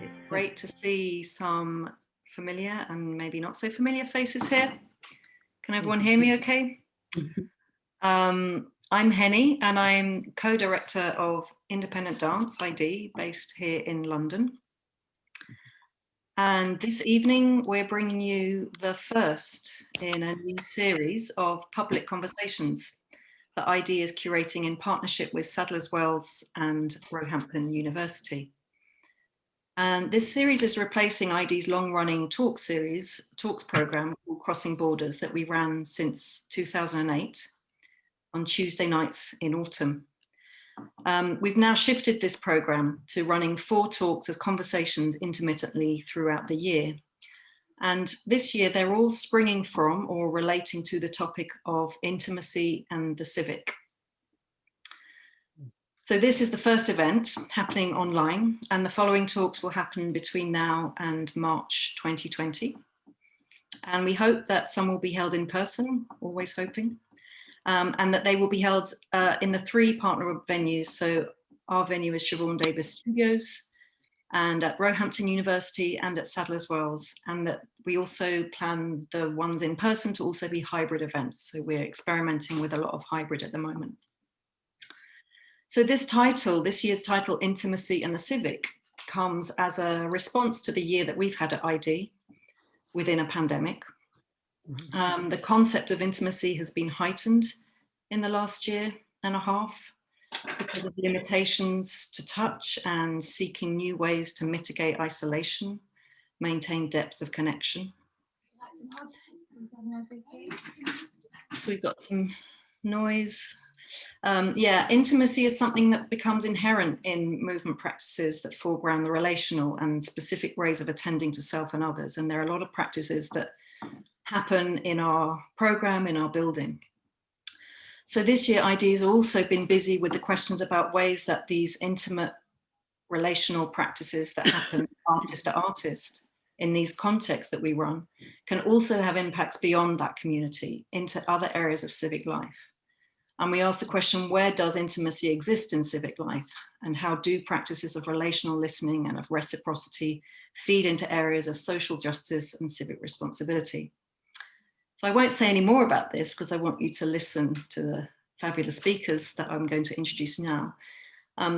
It's great to see some familiar and maybe not so familiar faces here. Can everyone hear me okay? I'm Henny and I'm co-director of Independent Dance ID based here in London. And this evening we're bringing you the first in a new series of public conversations that ID is curating in partnership with Sadler's Wells and Roehampton University. And this series is replacing ID's long-running talks program called Crossing Borders that we ran since 2008 on Tuesday nights in autumn. We've now shifted this program to running 4 talks as conversations intermittently throughout the year. And this year they're all springing from or relating to the topic of intimacy and the civic. So this is the first event happening online, and the following talks will happen between now and March 2020. And we hope that some will be held in person, always hoping, and that they will be held in the 3 partner venues. So our venue is Siobhan Davis Studios, and at Roehampton University and at Sadler's Wells, and that we also plan the ones in person to also be hybrid events. So we're experimenting with a lot of hybrid at the moment. So this year's title, Intimacy and the Civic, comes as a response to the year that we've had at ID within a pandemic. The concept of intimacy has been heightened in the last year and a half because of limitations to touch and seeking new ways to mitigate isolation, maintain depth of connection. So we've got some noise. Yeah, intimacy is something that becomes inherent in movement practices that foreground the relational and specific ways of attending to self and others. And there are a lot of practices that happen in our program, in our building. So this year, ID has also been busy with the questions about ways that these intimate relational practices that happen artist to artist in these contexts that we run can also have impacts beyond that community into other areas of civic life. And we ask the question, where does intimacy exist in civic life? And how do practices of relational listening and of reciprocity feed into areas of social justice and civic responsibility? So I won't say any more about this because I want you to listen to the fabulous speakers that I'm going to introduce now.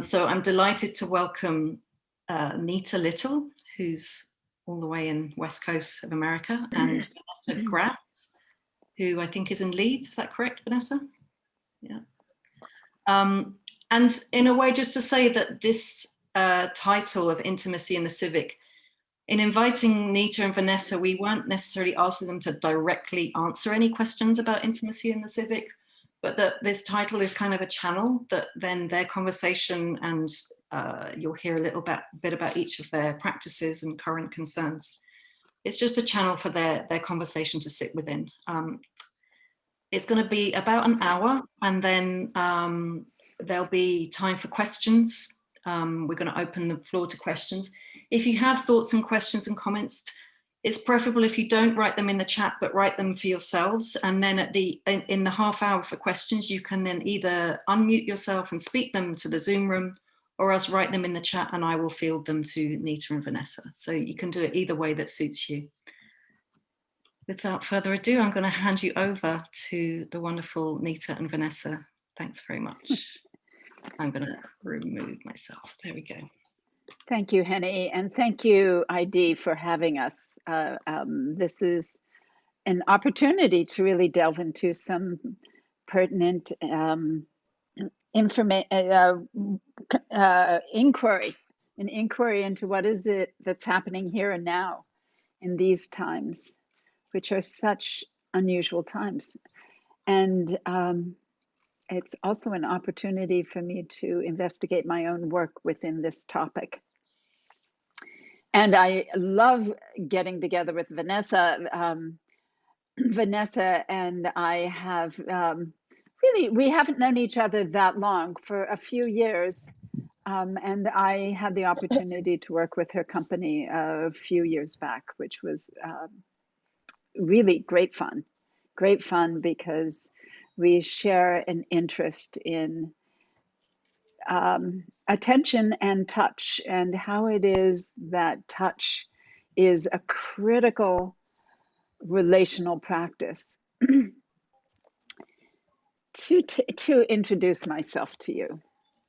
So I'm delighted to welcome Nita Little, who's all the way in West Coast of America, and Vanessa Grasse, who I think is in Leeds. Is that correct, Vanessa? Yeah. And in a way, just to say that this title of Intimacy in the Civic, in inviting Nita and Vanessa, we weren't necessarily asking them to directly answer any questions about intimacy in the civic, but that this title is kind of a channel that then their conversation, and you'll hear a little bit about each of their practices and current concerns. It's just a channel for their conversation to sit within. It's going to be about an hour, and then there'll be time for questions. We're going to open the floor to questions. If you have thoughts and questions and comments, it's preferable if you don't write them in the chat, but write them for yourselves. And then in the half hour for questions, you can then either unmute yourself and speak them to the Zoom room, or else write them in the chat and I will field them to Nita and Vanessa. So you can do it either way that suits you. Without further ado, I'm going to hand you over to the wonderful Nita and Vanessa. Thanks very much. I'm going to remove myself. There we go. Thank you, Henny, and thank you, ID, for having us. This is an opportunity to really delve into some pertinent inquiry, an inquiry into what is it that's happening here and now in these times, which are such unusual times. And it's also an opportunity for me to investigate my own work within this topic. And I love getting together with Vanessa. Vanessa and I have we haven't known each other that long, for a few years. And I had the opportunity to work with her company a few years back, which was really great fun. Great fun because we share an interest in attention and touch, and how it is that touch is a critical relational practice. To introduce myself to you,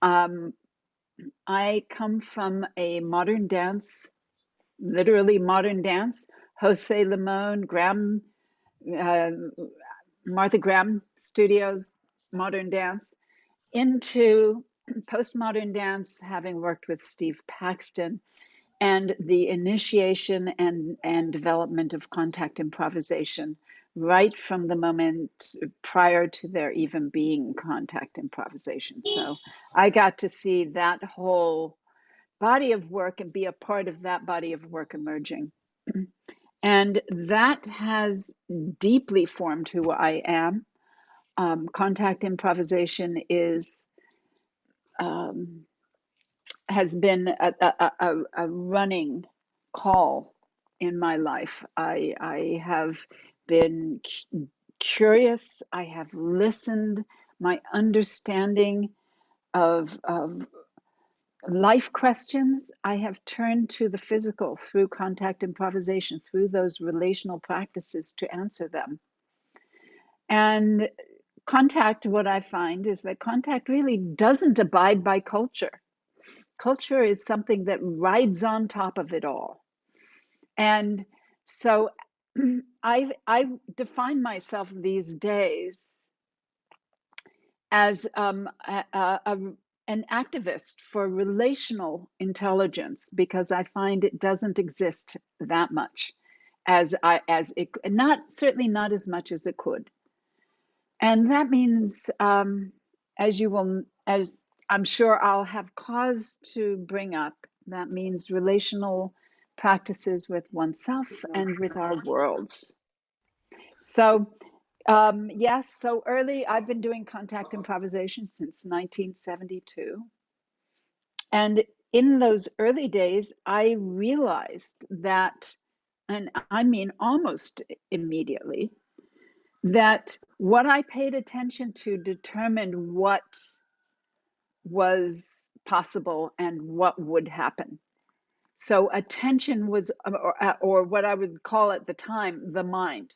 I come from a modern dance, literally modern dance, Jose Limon, Graham, Martha Graham Studios, modern dance, into postmodern dance, having worked with Steve Paxton, and the initiation and development of contact improvisation right from the moment prior to there even being contact improvisation. So I got to see that whole body of work and be a part of that body of work emerging. And that has deeply formed who I am. Contact improvisation is has been a running call in my life. I have been curious. I have listened. My understanding of life questions, I have turned to the physical through contact improvisation, through those relational practices to answer them. And contact, what I find is that contact really doesn't abide by culture. Culture is something that rides on top of it all. And so I define myself these days as an activist for relational intelligence, because I find it doesn't exist that much as it, not certainly not as much as it could. And that means, as I'm sure I'll have cause to bring up, that means relational practices with oneself and with our worlds. So, yes, so early, I've been doing contact improvisation since 1972. And in those early days, I realized that, and I mean almost immediately, that what I paid attention to determined what was possible and what would happen. So attention was, or what I would call at the time, the mind.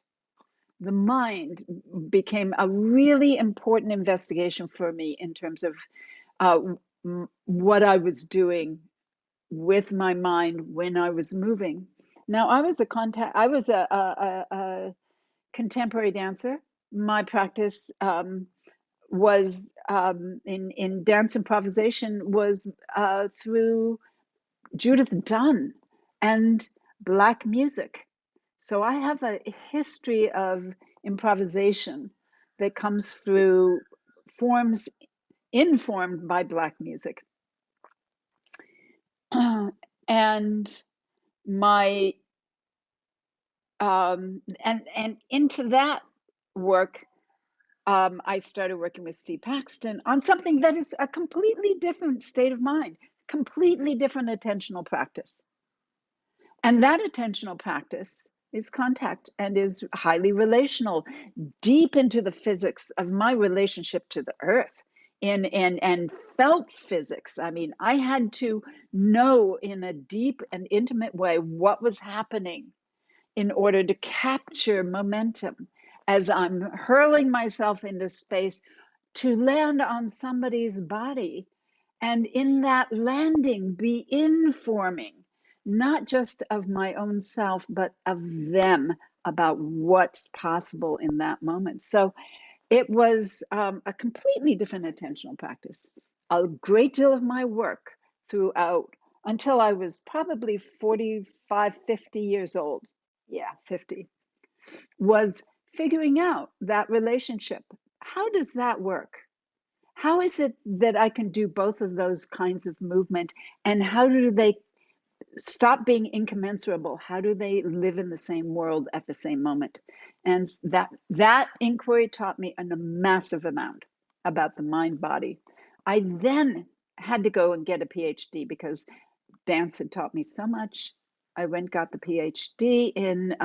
The mind became a really important investigation for me in terms of what I was doing with my mind when I was moving. Now, I was a contemporary dancer. My practice was in dance improvisation was through Judith Dunn and Black music. So I have a history of improvisation that comes through forms informed by Black music. And my and into that work, I started working with Steve Paxton on something that is a completely different state of mind, completely different attentional practice. And that attentional practice is contact and is highly relational, deep into the physics of my relationship to the earth, and felt physics. I mean, I had to know in a deep and intimate way what was happening in order to capture momentum as I'm hurling myself into space to land on somebody's body, and in that landing be informing not just of my own self, but of them about what's possible in that moment. So it was a completely different attentional practice. A great deal of my work throughout until I was probably 45, 50 years old. Yeah, 50, was figuring out that relationship. How does that work? How is it that I can do both of those kinds of movement? And how do they stop being incommensurable? How do they live in the same world at the same moment? And that inquiry taught me a massive amount about the mind body. I then had to go and get a PhD because dance had taught me so much. I went got the PhD in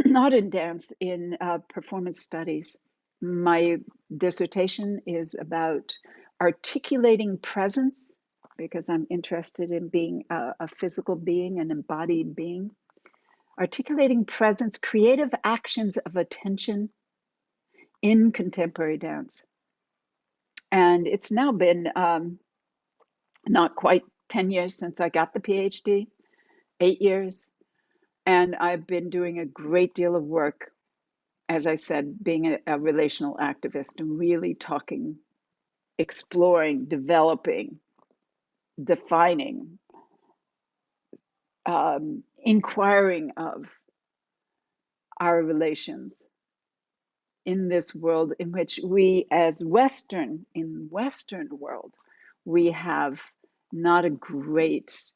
not in dance, in performance studies. My dissertation is about articulating presence, because I'm interested in being a physical being, an embodied being. Articulating presence, creative actions of attention in contemporary dance. And it's now been not quite 10 years since I got the PhD, 8 years. And I've been doing a great deal of work, as I said, being a relational activist and really talking, exploring, developing, defining, inquiring of our relations in this world in which we, as Western world, we have not a great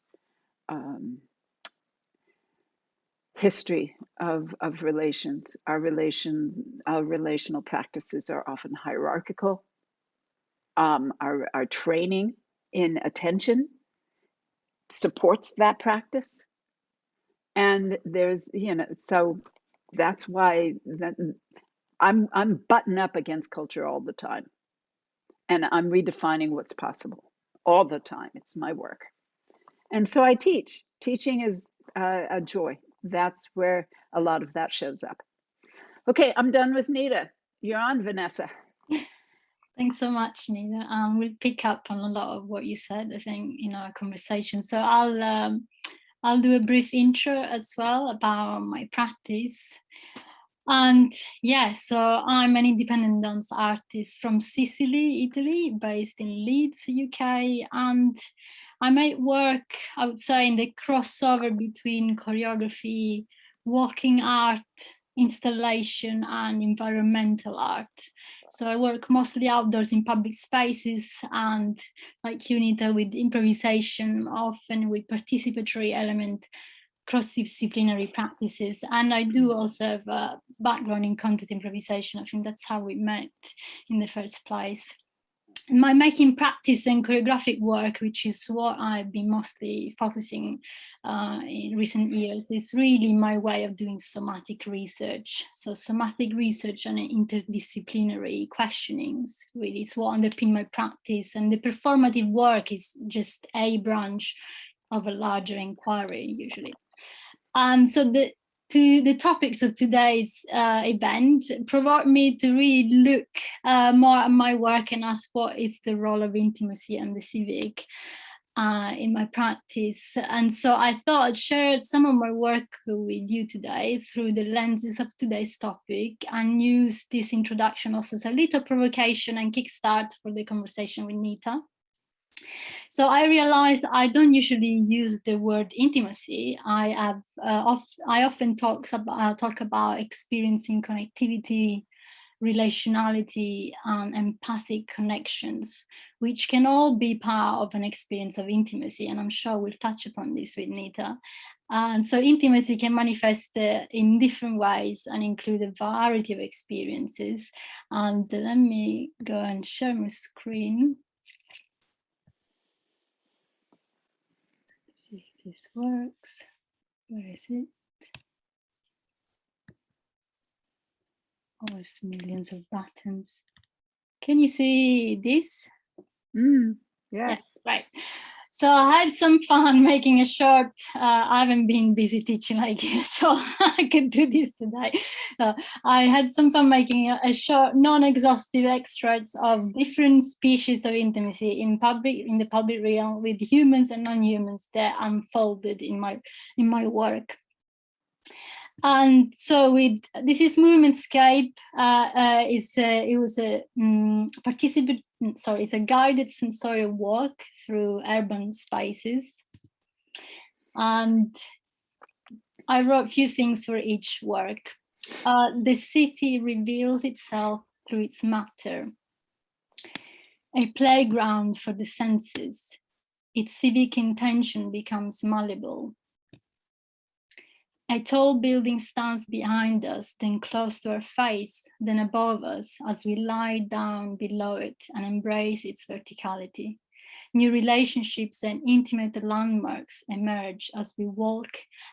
history of relations. Our relational practices are often hierarchical. Our training in attention supports that practice. And there's, so that's why I'm button up against culture all the time. And I'm redefining what's possible all the time. It's my work. And so I teach. Teaching is a joy. That's where a lot of that shows up. Okay, I'm done with Nita. You're on, Vanessa. Thanks so much, Nita. We'll pick up on a lot of what you said, I think, in our conversation. So I'll do a brief intro as well about my practice. And yeah, so I'm an independent dance artist from Sicily, Italy, based in Leeds, UK. And I make work, I would say, in the crossover between choreography, walking art, installation, and environmental art. So I work mostly outdoors in public spaces, and like you, Nita, with improvisation, often with participatory element, cross-disciplinary practices. And I do also have a background in content improvisation. I think that's how we met in the first place. My making practice and choreographic work, which is what I've been mostly focusing in recent years, is really my way of doing somatic research. So somatic research and interdisciplinary questionings really is what underpin my practice, and the performative work is just a branch of a larger inquiry usually. So the topics of today's event provoked me to really look more at my work and ask what is the role of intimacy and the civic in my practice. And so I thought I'd share some of my work with you today through the lenses of today's topic, and use this introduction also as a little provocation and kickstart for the conversation with Nita. So I realized I don't usually use the word intimacy. I often talk about experiencing connectivity, relationality, and empathic connections, which can all be part of an experience of intimacy. And I'm sure we'll touch upon this with Nita. And so intimacy can manifest in different ways and include a variety of experiences. And let me go and share my screen. See if this works. Where is it? Oh, it's millions of buttons. Can you see this? Yes. Right. So I had some fun making a short. I haven't been busy teaching like you, so I could do this today. I had some fun making a short, non-exhaustive extracts of different species of intimacy in the public realm with humans and non-humans that unfolded in my work. And so this is Movementscape. It's a guided sensorial walk through urban spaces. And I wrote a few things for each work. The city reveals itself through its matter. A playground for the senses. Its civic intention becomes malleable. A tall building stands behind us, then close to our face, then above us as we lie down below it and embrace its verticality. New relationships and intimate landmarks emerge as we walk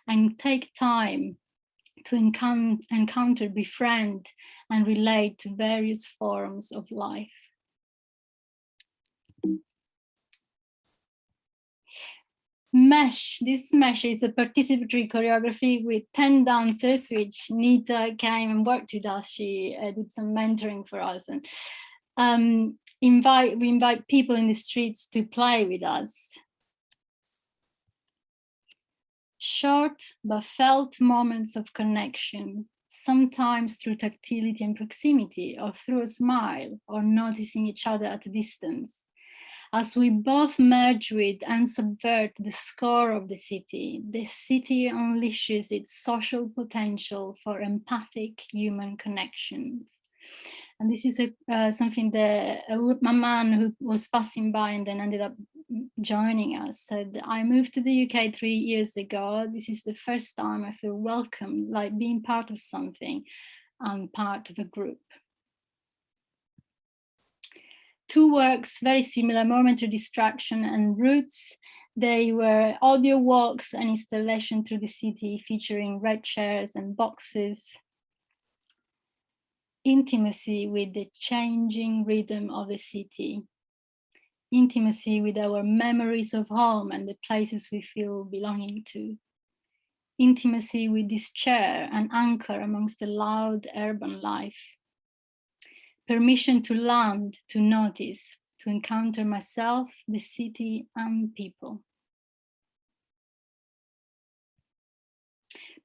and take time to encounter, befriend, and relate to various forms of life. Mesh. This Mesh is a participatory choreography with 10 dancers, which Nita came and worked with us. She did some mentoring for us, and we invite people in the streets to play with us. Short but felt moments of connection, sometimes through tactility and proximity, or through a smile, or noticing each other at a distance. As we both merge with and subvert the score of the city unleashes its social potential for empathic human connections. And this is something that a man who was passing by and then ended up joining us said, I moved to the UK 3 years ago. This is the first time I feel welcome, like being part of something and part of a group. Two works, very similar, Momentary Distraction and Roots. They were audio walks and installation through the city featuring red chairs and boxes. Intimacy with the changing rhythm of the city. Intimacy with our memories of home and the places we feel belonging to. Intimacy with this chair, an anchor amongst the loud urban life. Permission to land, to notice, to encounter myself, the city, and people.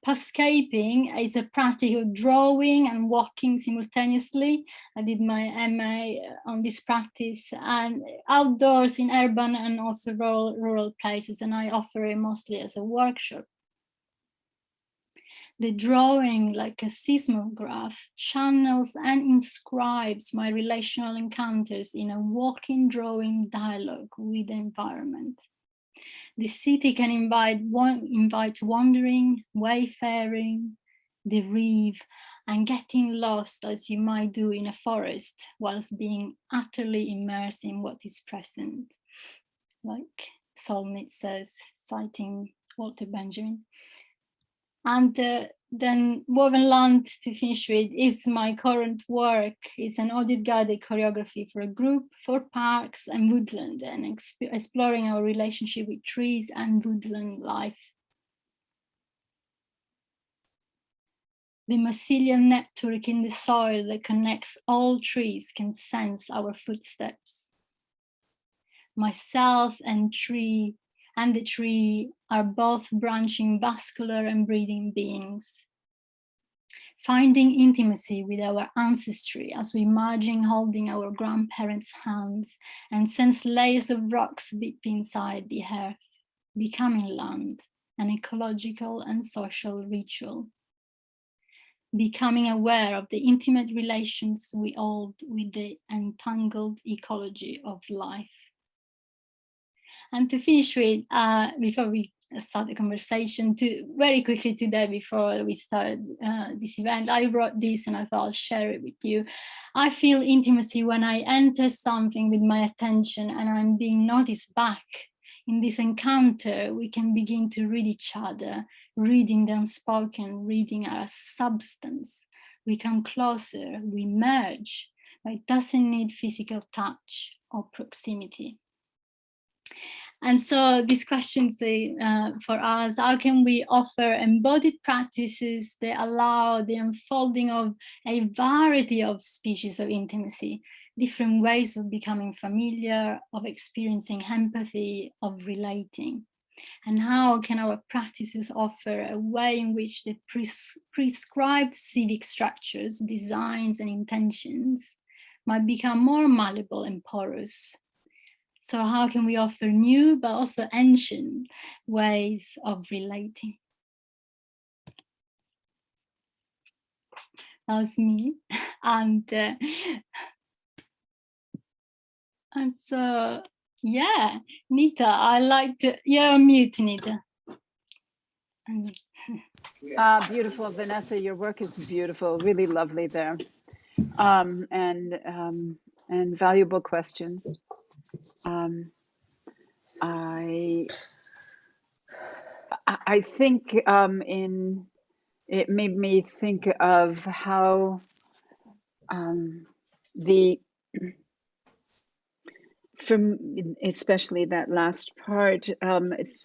Pathscaping is a practice of drawing and walking simultaneously. I did my MA on this practice, and outdoors in urban and also rural places, and I offer it mostly as a workshop. The drawing, like a seismograph, channels and inscribes my relational encounters in a walking drawing dialogue with the environment. The city can invite wandering, wayfaring, derive, and getting lost as you might do in a forest, whilst being utterly immersed in what is present. Like Solnit says, citing Walter Benjamin. And then Woven Land, to finish with, is my current work. It's an audio-guided choreography for a group, for parks and woodland, and exploring our relationship with trees and woodland life. The mycelial network in the soil that connects all trees can sense our footsteps. Myself and the tree are both branching vascular and breathing beings. Finding intimacy with our ancestry as we imagine holding our grandparents' hands and sense layers of rocks deep inside the earth, becoming land, an ecological and social ritual. Becoming aware of the intimate relations we hold with the entangled ecology of life. And to finish with, before we start the conversation, very quickly today, before we started this event, I wrote this and I thought I'll share it with you. I feel intimacy when I enter something with my attention and I'm being noticed back. In this encounter, we can begin to read each other, reading the unspoken, reading our substance. We come closer, we merge, but it doesn't need physical touch or proximity. And so these questions for us, how can we offer embodied practices that allow the unfolding of a variety of species of intimacy, different ways of becoming familiar, of experiencing empathy, of relating? And how can our practices offer a way in which the prescribed civic structures, designs, and intentions might become more malleable and porous? So how can we offer new but also ancient ways of relating? That was me. And so, yeah, Nita, I like to, you're on mute, Nita. Beautiful, Vanessa, your work is beautiful, really lovely there. And valuable questions. I think it made me think of how from especially that last part,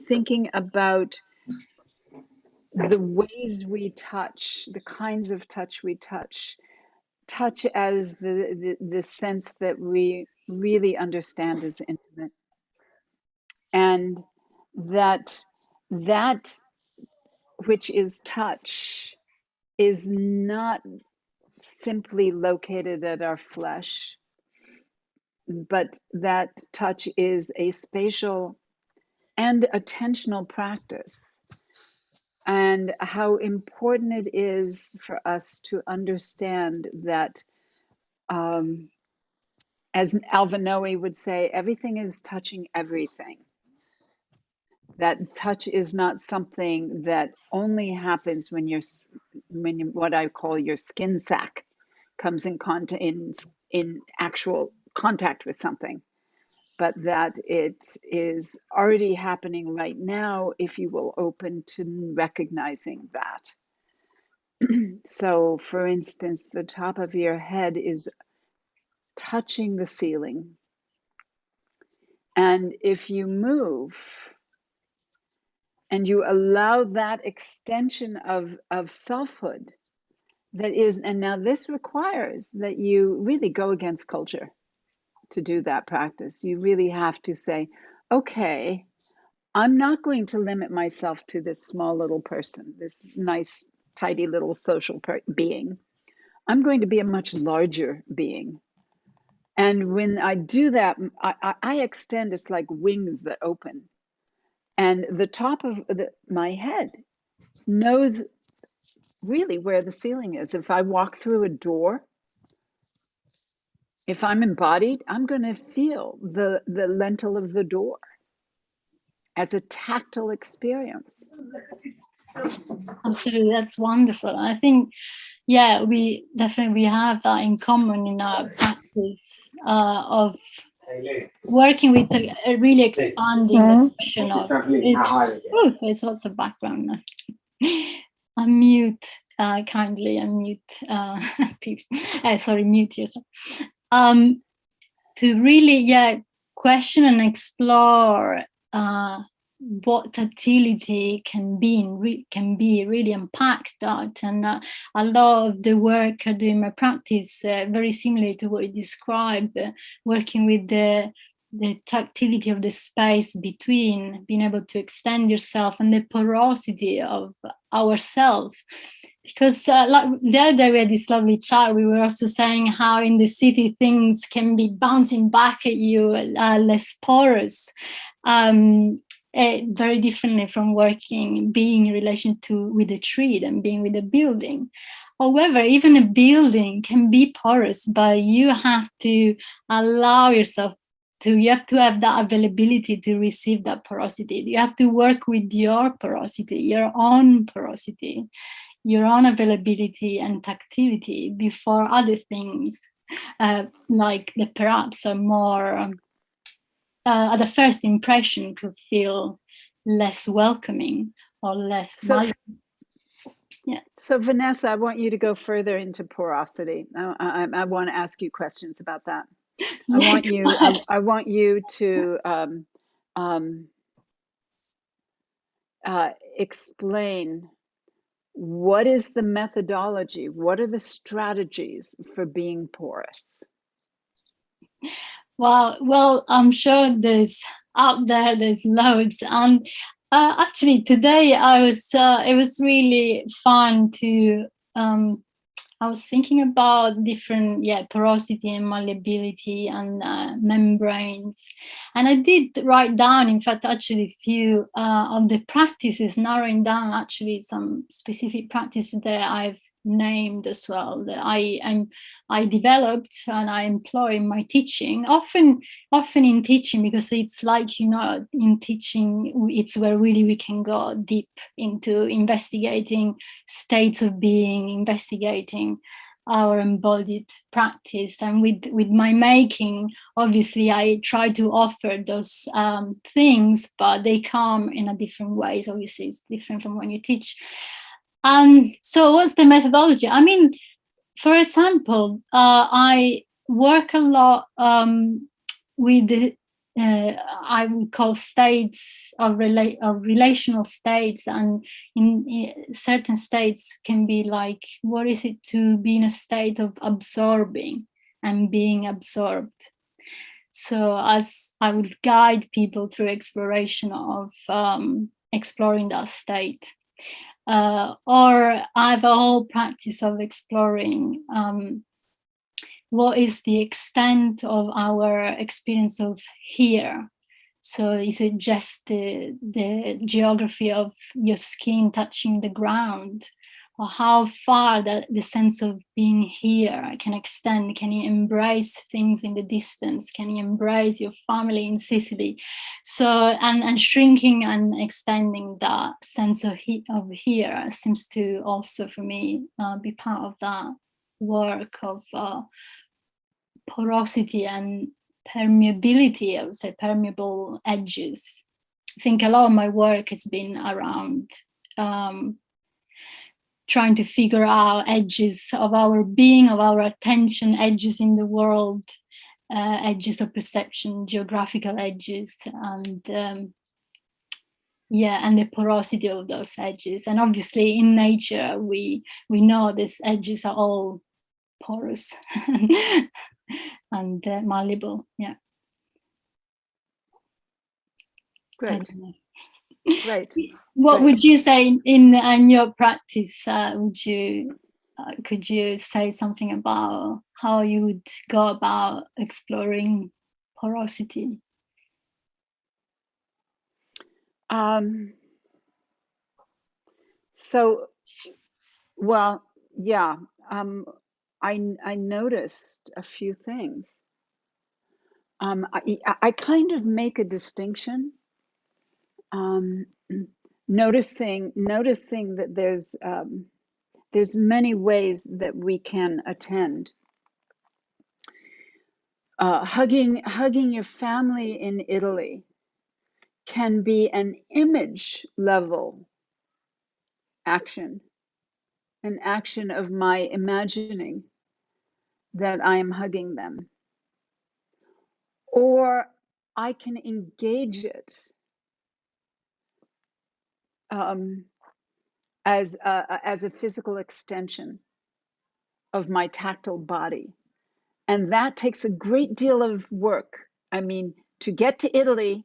thinking about the ways we touch, the kinds of touch we touch as the sense that we really understand as intimate, and that which is touch is not simply located at our flesh, but that touch is a spatial and attentional practice, and how important it is for us to understand that, as Alvin Noe would say, everything is touching everything. That touch is not something that only happens when what I call your skin sac comes in actual contact with something, but that it is already happening right now if you will open to recognizing that. So, for instance, the top of your head is touching the ceiling, and if you move and you allow that extension of selfhood, that is, and now this requires that you really go against culture to do that practice. You really have to say, okay, I'm not going to limit myself to this small little person, this nice, tidy little social being. I'm going to be a much larger being. And when I do that, I extend, it's like wings that open. And the top of my head knows really where the ceiling is. If I walk through a door, if I'm embodied, I'm going to feel the lintel of the door as a tactile experience. Absolutely, that's wonderful. I think, yeah, we have that in common in our practice of working with really expanding the question of there's lots of background now. Unmute, kindly unmute people. Sorry, mute yourself. To really, question and explore what tactility can be really unpacked that, and a lot of the work I do in my practice very similar to what you described, working with the tactility of the space between, being able to extend yourself, and the porosity of ourself. Because like the other day we had this lovely chat, we were also saying how in the city things can be bouncing back at you, less porous, very differently from being in relation with a tree than being with a building. However, even a building can be porous, but you have to allow yourself you have to have that availability to receive that porosity. You have to work with your porosity, your own porosity, your own availability and tactility before other things, like the perhaps are more, at the first impression, could feel less welcoming or less. So Vanessa, I want you to go further into porosity. I want to ask you questions about that. I want you to explain what is the methodology, what are the strategies for being porous? Well, I'm sure there's loads, and actually today it was really fun to I was thinking about different, porosity and malleability and membranes. And I did write down, in fact, actually a few of the practices, narrowing down actually some specific practices that I've named as well, that I developed and I employ in my teaching, often in teaching, because it's like, in teaching, it's where really we can go deep into investigating states of being, investigating our embodied practice. And with my making, obviously I try to offer those things, but they come in a different ways. Obviously it's different from when you teach. So what's the methodology? I mean, for example, I work a lot with I would call states of relational states, and in certain states can be like, what is it to be in a state of absorbing and being absorbed? So as I would guide people through exploration of exploring that state, or I have a whole practice of exploring what is the extent of our experience of here. So is it just the geography of your skin touching the ground, or how far the sense of being here can extend? Can you embrace things in the distance? Can you embrace your family in Sicily? So, and shrinking and extending that sense of here seems to also, for me, be part of that work of porosity and permeability. I would say permeable edges. I think a lot of my work has been around trying to figure out edges of our being, of our attention, edges in the world, edges of perception, geographical edges, and yeah, and the porosity of those edges. And obviously in nature, we know these edges are all porous and malleable. Yeah. Great. Great. What Great. would you say in your practice? Could you say something about how you would go about exploring porosity? So, well, yeah. I noticed a few things. I kind of make a distinction. Noticing that there's many ways that we can attend. Hugging your family in Italy can be an image level action, an action of my imagining that I am hugging them. Or I can engage it as a physical extension of my tactile body. And that takes a great deal of work. I mean, to get to Italy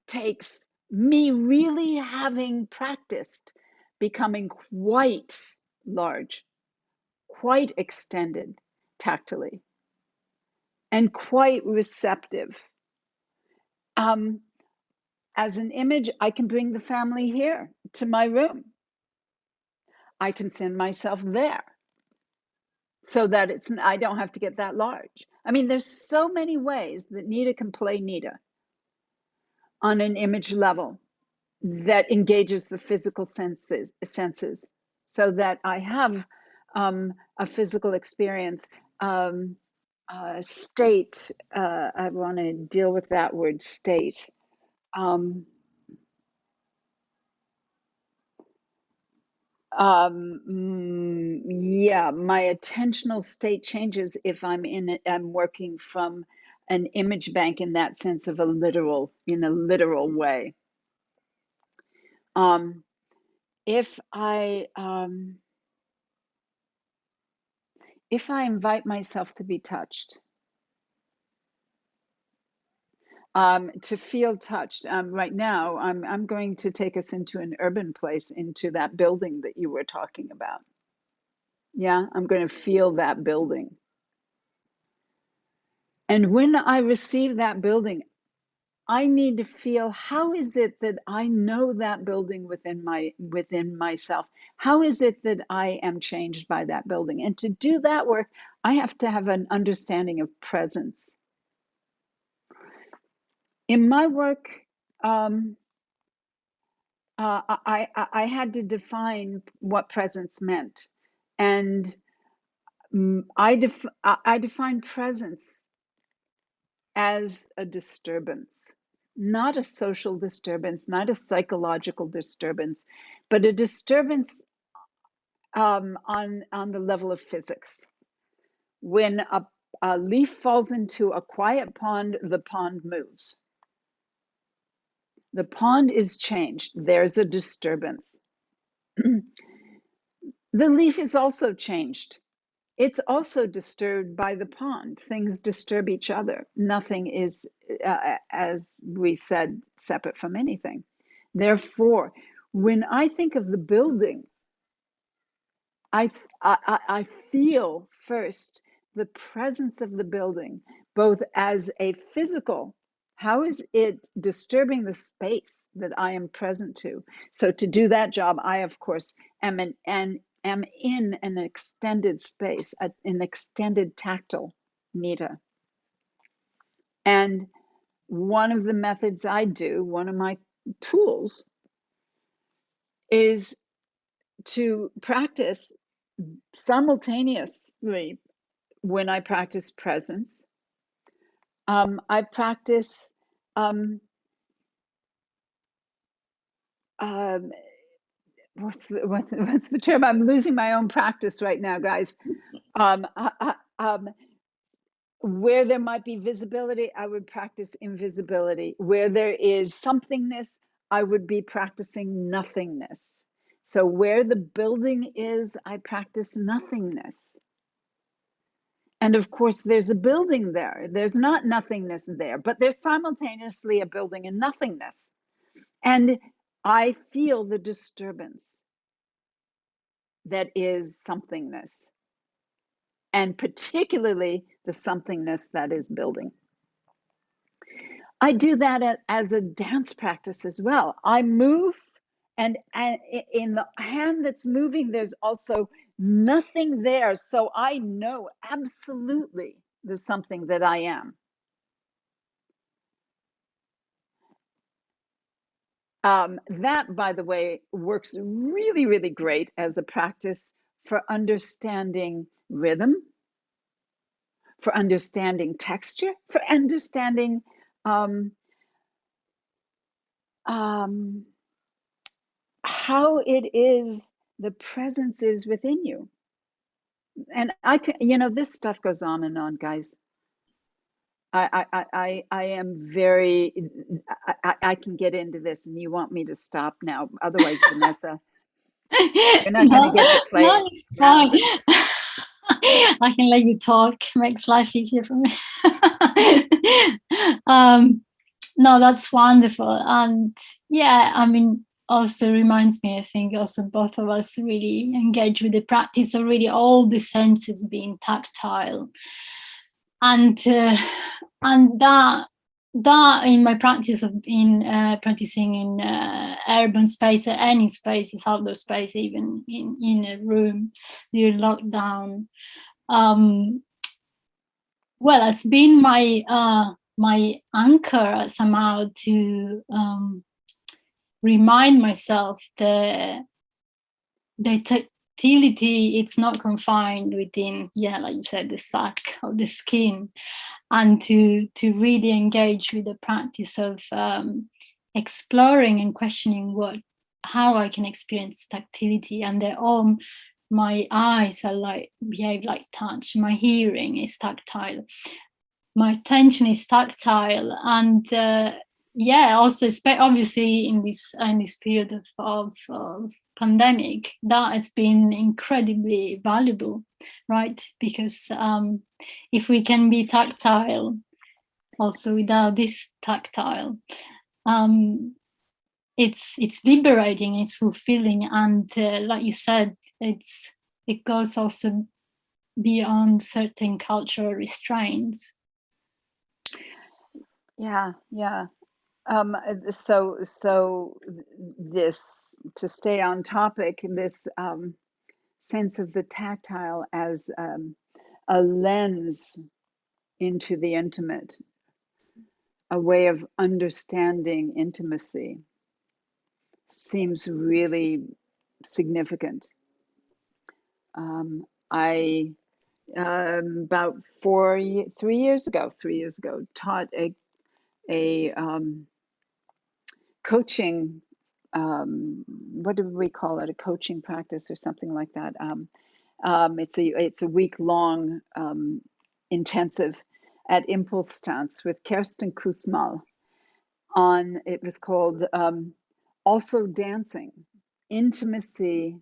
takes me really having practiced becoming quite large, quite extended tactily, and quite receptive. As an image, I can bring the family here to my room. I can send myself there so that I don't have to get that large. I mean, there's so many ways that Nita can play Nita on an image level that engages the physical senses so that I have a physical experience, state. I want to deal with that word state. Yeah, my attentional state changes if I'm working from an image bank in that sense of in a literal way. If I invite myself to be touched, to feel touched, right now, I'm going to take us into an urban place, into that building that you were talking about. Yeah, I'm going to feel that building. And when I receive that building, I need to feel, how is it that I know that building within myself? How is it that I am changed by that building? And to do that work, I have to have an understanding of presence. In my work, I had to define what presence meant, and I define presence as a disturbance, not a social disturbance, not a psychological disturbance, but a disturbance on the level of physics. When a leaf falls into a quiet pond, the pond moves. The pond is changed. There's a disturbance. The leaf is also changed. It's also disturbed by the pond. Things disturb each other. Nothing is, as we said, separate from anything. Therefore, when I think of the building, I feel first the presence of the building, both as a physical, how is it disturbing the space that I am present to? So to do that job, I of course am in an extended space, an extended tactile Nita. And one of the methods I do, one of my tools, is to practice simultaneously. When I practice presence, I practice what's the term? I'm losing my own practice right now, guys. Where there might be visibility, I would practice invisibility. Where there is somethingness, I would be practicing nothingness. So where the building is, I practice nothingness. And of course, there's a building there. There's not nothingness there, but there's simultaneously a building and nothingness. And I feel the disturbance that is somethingness, and particularly the somethingness that is building. I do that as a dance practice as well. I move, and in the hand that's moving, there's also nothing there. So I know absolutely there's something that I am. That, by the way, works really, really great as a practice for understanding rhythm, for understanding texture, for understanding how it is the presence is within you. And I can, this stuff goes on and on, guys. I am very, I can get into this, and you want me to stop now. Otherwise, Vanessa, you're not going to get to play. No, it's fine. I can let you talk. Makes life easier for me. No, that's wonderful. And yeah, I mean, also reminds me, I think also both of us really engage with the practice of really all the senses being tactile. And that in my practice of practicing in urban space, any spaces, outdoor space, even in a room during lockdown, well, it's been my anchor somehow to remind myself the tactility. It's not confined within, like you said, the sac of the skin, and to really engage with the practice of exploring and questioning how I can experience tactility, and my eyes are behave like touch, my hearing is tactile, my attention is tactile, and also obviously in this period of pandemic, that it's been incredibly valuable, right? Because if we can be tactile also without this tactile, it's liberating, it's fulfilling, and like you said, it goes also beyond certain cultural restraints. Yeah. So this, to stay on topic, this sense of the tactile as a lens into the intimate, a way of understanding intimacy, seems really significant. I about 3 years ago, taught a coaching, what do we call it? A coaching practice or something like that. It's a week-long intensive at Impulse Stance with Kirsten Kusmal on, it was called Also Dancing, Intimacy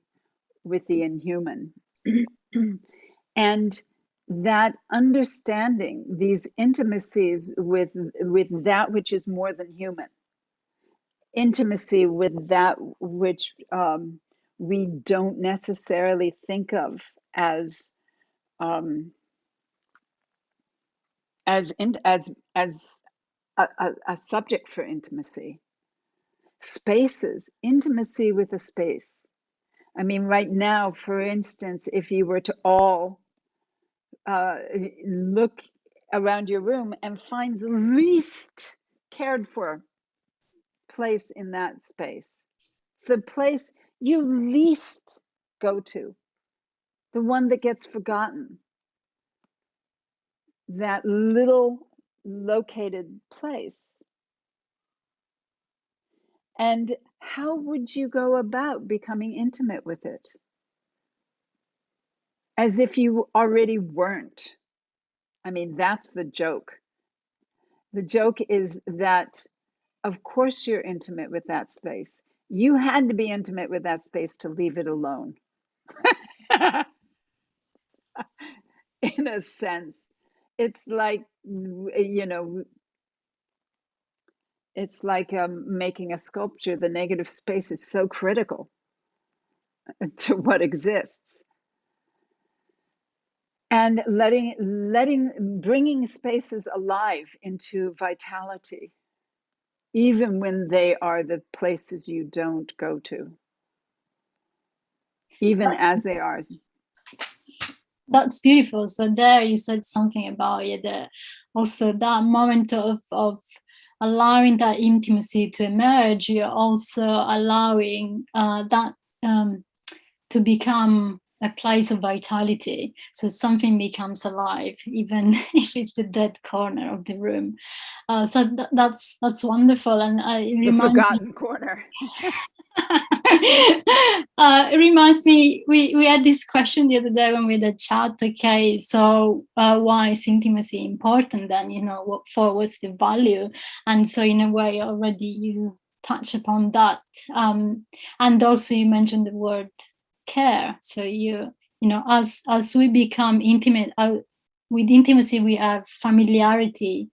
with the Inhuman. And that understanding these intimacies with that which is more than human, intimacy with that which we don't necessarily think of as a subject for intimacy. Spaces, intimacy with a space. I mean, right now, for instance, if you were to all look around your room and find the least cared for place in that space, the place you least go to, the one that gets forgotten, that little located place. And how would you go about becoming intimate with it? As if you already weren't. I mean, that's the joke. The joke is that, of course, you're intimate with that space. You had to be intimate with that space to leave it alone. In a sense, it's like, you know, it's like making a sculpture. The negative space is so critical to what exists. And bringing spaces alive into vitality, even when they are the places you don't go to, even as they are. That's beautiful. So there you said something about also that moment of allowing that intimacy to emerge. You're also allowing that to become a place of vitality. So something becomes alive, even if it's the dead corner of the room. So that's wonderful, and the forgotten corner. It reminds me, we had this question the other day when we had a chat. Okay, so why is intimacy important then? You know, what's the value? And so in a way already you touch upon that, and also you mentioned the word care. So you know, as we become intimate, with intimacy we have familiarity.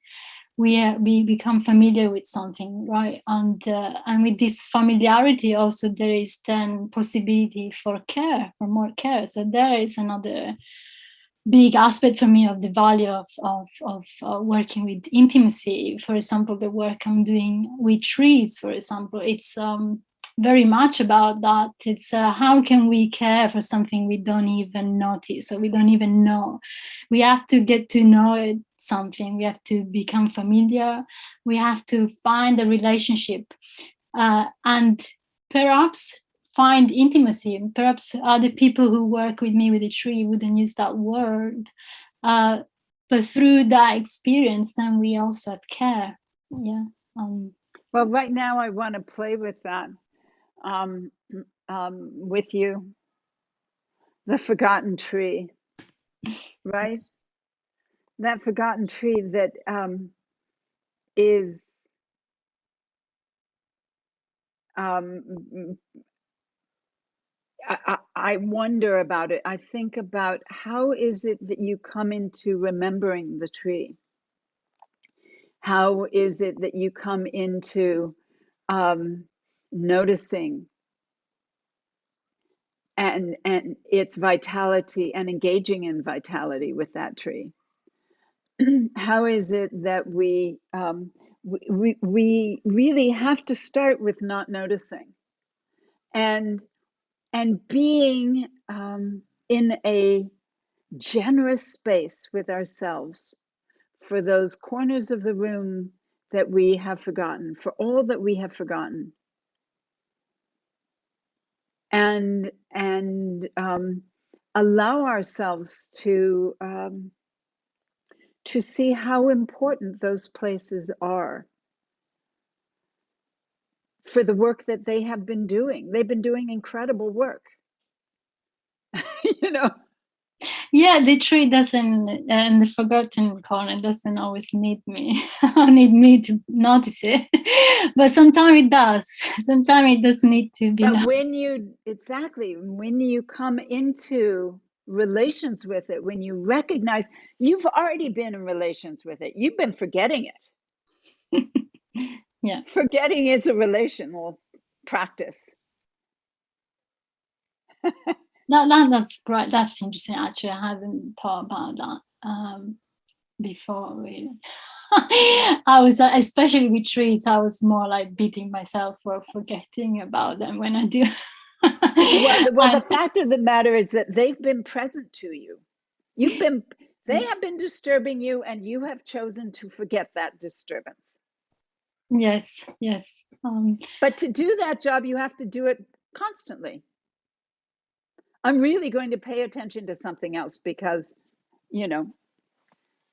We become familiar with something, right? And with this familiarity also there is then possibility for care, for more care. So there is another big aspect for me of the value of working with intimacy. For example, the work I'm doing with trees, for example, it's very much about that. It's how can we care for something we don't even notice or we don't even know. We have to get to know it, something. We have to become familiar. We have to find a relationship and perhaps find intimacy. Perhaps other people who work with me with the tree wouldn't use that word, but through that experience, then we also have care. Yeah. Well, right now I want to play with that with you. The forgotten tree, right? That forgotten tree that is I wonder about it. I think about how is it that you come into remembering the tree? How is it that you come into noticing and its vitality and engaging in vitality with that tree? How is it that we really have to start with not noticing and being in a generous space with ourselves for those corners of the room that we have forgotten, for all that we have forgotten, and allow ourselves to see how important those places are for the work that they have been doing. They've been doing incredible work. You know. Yeah, the tree doesn't, and the forgotten corner doesn't always need me. I need me to notice it, but sometimes it does. Sometimes it does need to be. But when you come into relations with it, when you recognize you've already been in relations with it, you've been forgetting it. Yeah. Forgetting is a relational practice. That's great. That's interesting. Actually, I hadn't thought about that before, really. I was, especially with trees, I was more like beating myself for forgetting about them when I do. Well, the fact of the matter is that they've been present to you. They have been disturbing you, and you have chosen to forget that disturbance. Yes. But to do that job, you have to do it constantly. I'm really going to pay attention to something else because,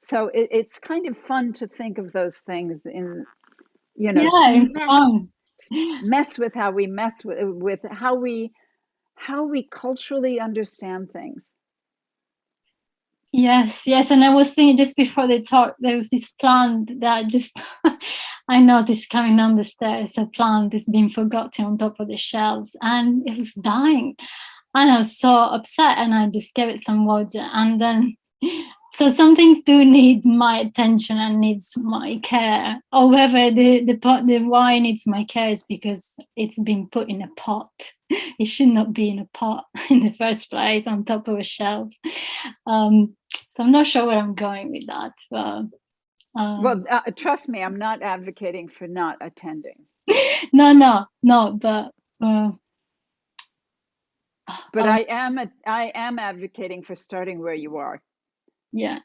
so it's kind of fun to think of those things in, Yeah, to it's fun. mess with how we mess with how we culturally understand things. Yes, and I was thinking just before the talk, there was this plant that I noticed coming down the stairs, a plant that's been forgotten on top of the shelves, and it was dying. And I was so upset, and I just gave it some water. And then, so some things do need my attention and needs my care. Or whether the why needs my care is because it's been put in a pot. It should not be in a pot in the first place, on top of a shelf. So I'm not sure where I'm going with that. But, well, trust me, I'm not advocating for not attending. No, but. But I am advocating for starting where you are. Yeah.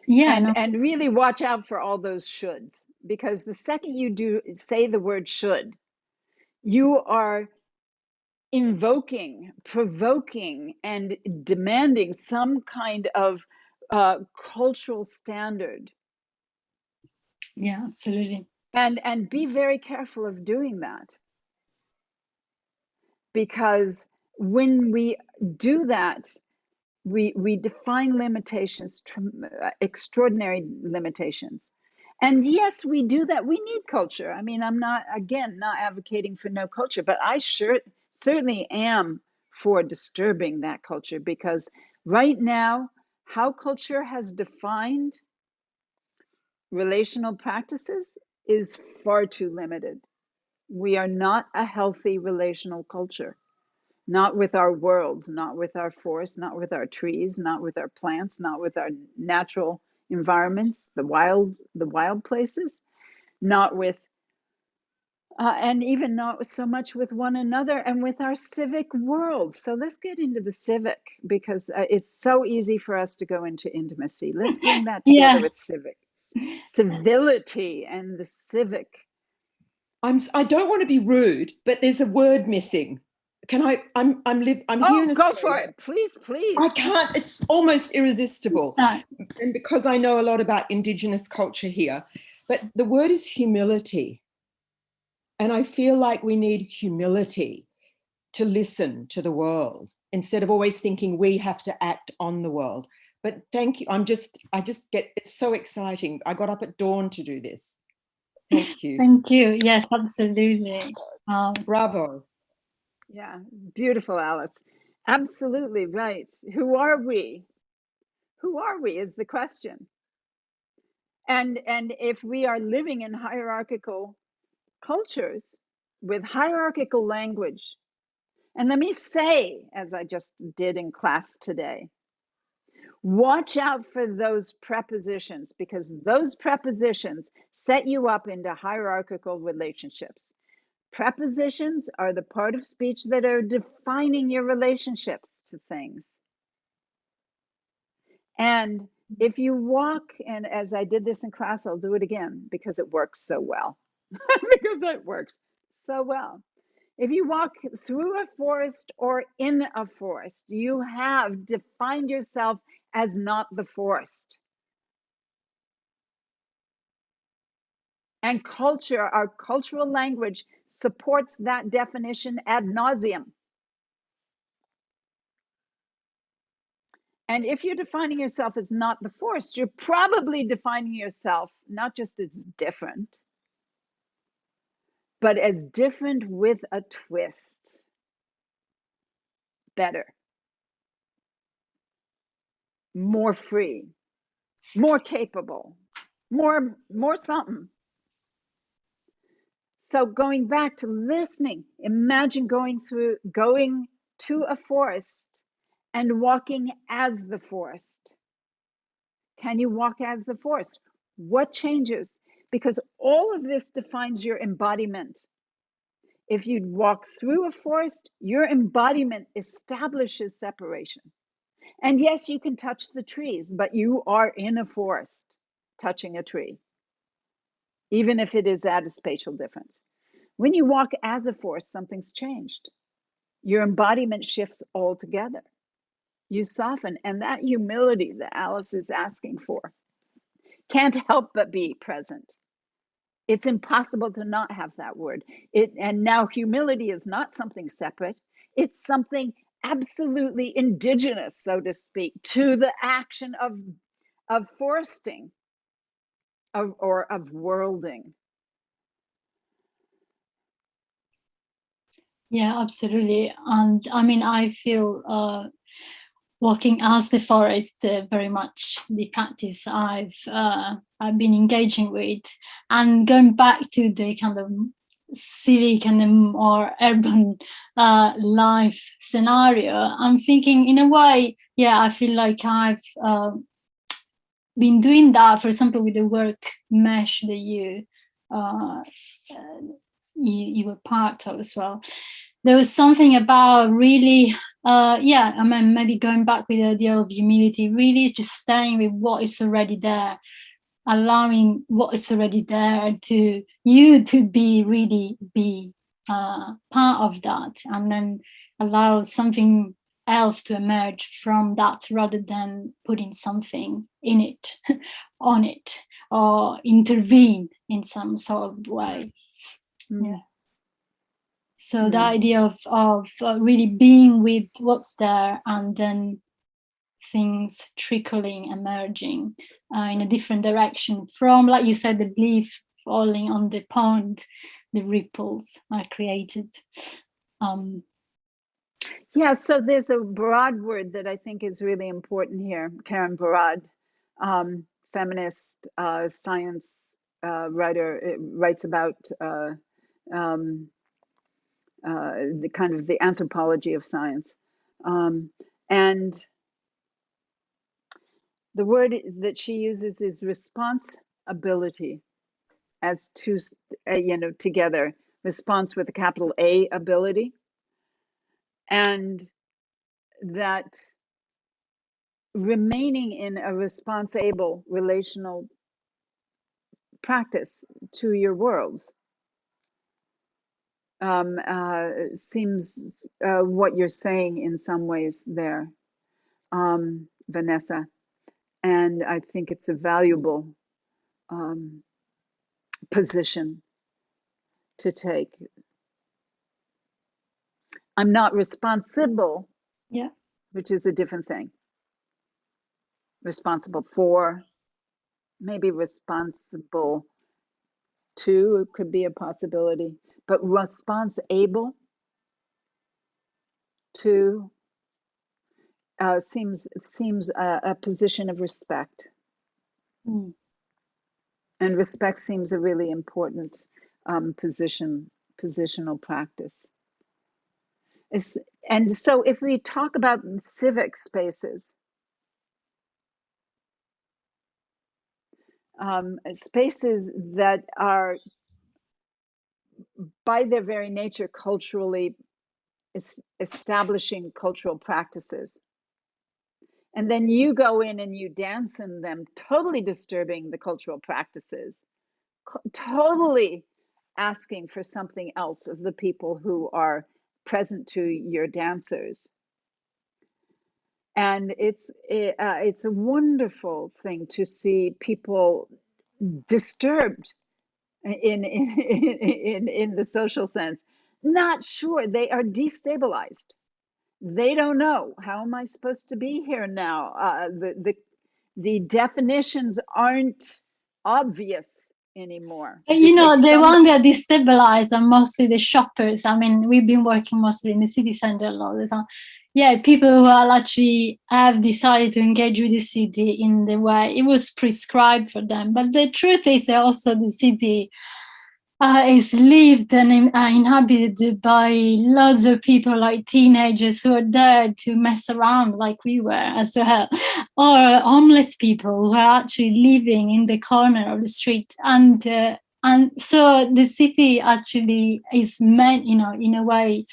And really watch out for all those shoulds, because the second you do say the word should, you are invoking, provoking, and demanding some kind of cultural standard. Yeah, absolutely. And be very careful of doing that, because when we do that, we define limitations, extraordinary limitations. And yes, we do that. We need culture. I mean, I'm not advocating for no culture, but I certainly am for disturbing that culture, because right now, how culture has defined relational practices is far too limited. We are not a healthy relational culture. Not with our worlds, not with our forests, not with our trees, not with our plants, not with our natural environments, the wild places, not with, and even not so much with one another and with our civic world. So let's get into the civic, because it's so easy for us to go into intimacy. Let's bring that together with civility and the civic. I don't want to be rude, but there's a word missing. Can I? I'm here in Australia. Go for it, please. I can't. It's almost irresistible, and because I know a lot about Indigenous culture here, but the word is humility, and I feel like we need humility to listen to the world instead of always thinking we have to act on the world. But thank you. I just get, it's so exciting. I got up at dawn to do this. Thank you. Thank you. Yes, absolutely. Bravo. Yeah, beautiful, Alice. Absolutely right. Who are we? Who are we is the question. And if we are living in hierarchical cultures with hierarchical language, and let me say, as I just did in class today, watch out for those prepositions, because those prepositions set you up into hierarchical relationships. Prepositions are the part of speech that are defining your relationships to things. And if you walk, and as I did this in class, I'll do it again because it works so well. Because it works so well. If you walk through a forest or in a forest, you have defined yourself as not the forest. And culture, our cultural language, supports that definition ad nauseum. And if you're defining yourself as not the forest, you're probably defining yourself not just as different, but as different with a twist. Better, more free, more capable, more something. So going back to listening, imagine going to a forest and walking as the forest. Can you walk as the forest? What changes? Because all of this defines your embodiment. If you walk through a forest, your embodiment establishes separation. And yes, you can touch the trees, but you are in a forest touching a tree, even if it is at a spatial difference. When you walk as a forest, something's changed. Your embodiment shifts altogether. You soften, and that humility that Alice is asking for can't help but be present. It's impossible to not have that word. And now humility is not something separate. It's something absolutely indigenous, so to speak, to the action of foresting or of worlding. Yeah, absolutely. And I mean, I feel walking as the forest very much the practice I've been engaging with, and going back to the kind of civic and the more urban life scenario. I'm thinking, in a way, yeah, I feel like I've been doing that, for example, with the work mesh that you were part of as well. There was something about really, yeah, I mean, maybe going back with the idea of humility, really just staying with what is already there, allowing what is already there to you to be part of that, and then allow something else to emerge from that, rather than putting something in it, on it, or intervene in some sort of way. Yeah. So the idea of really being with what's there, and then things trickling, emerging in a different direction from, like you said, the leaf falling on the pond, the ripples are created. Yeah, so there's a broad word that I think is really important here. Karen Barad, feminist science writer, writes about the kind of the anthropology of science. And the word that she uses is responsibility, as two, together, response with a capital A, ability. And that remaining in a responsible relational practice to your worlds seems what you're saying in some ways there, Vanessa. And I think it's a valuable position to take. I'm not responsible, yeah, which is a different thing. Responsible for, maybe responsible to, it could be a possibility, but responsible to seems a position of respect. And respect seems a really important positional practice. And so if we talk about civic spaces, spaces that are by their very nature culturally establishing cultural practices, and then you go in and you dance in them, totally disturbing the cultural practices, totally asking for something else of the people who are present to your dancers. And it's a wonderful thing to see people disturbed in the social sense, not sure, they are destabilized. they don't know. How am I supposed to be here now? The definitions aren't obvious anymore. You know, the Some, one that destabilize are mostly the shoppers. I mean, we've been working mostly in the city center a lot of the time. Yeah, people who are actually have decided to engage with the city in the way it was prescribed for them. But the truth is that also the city is lived and inhabited by lots of people, like teenagers who are there to mess around like we were as well, or homeless people who are actually living in the corner of the street. And so the city actually is meant, you know, in a way,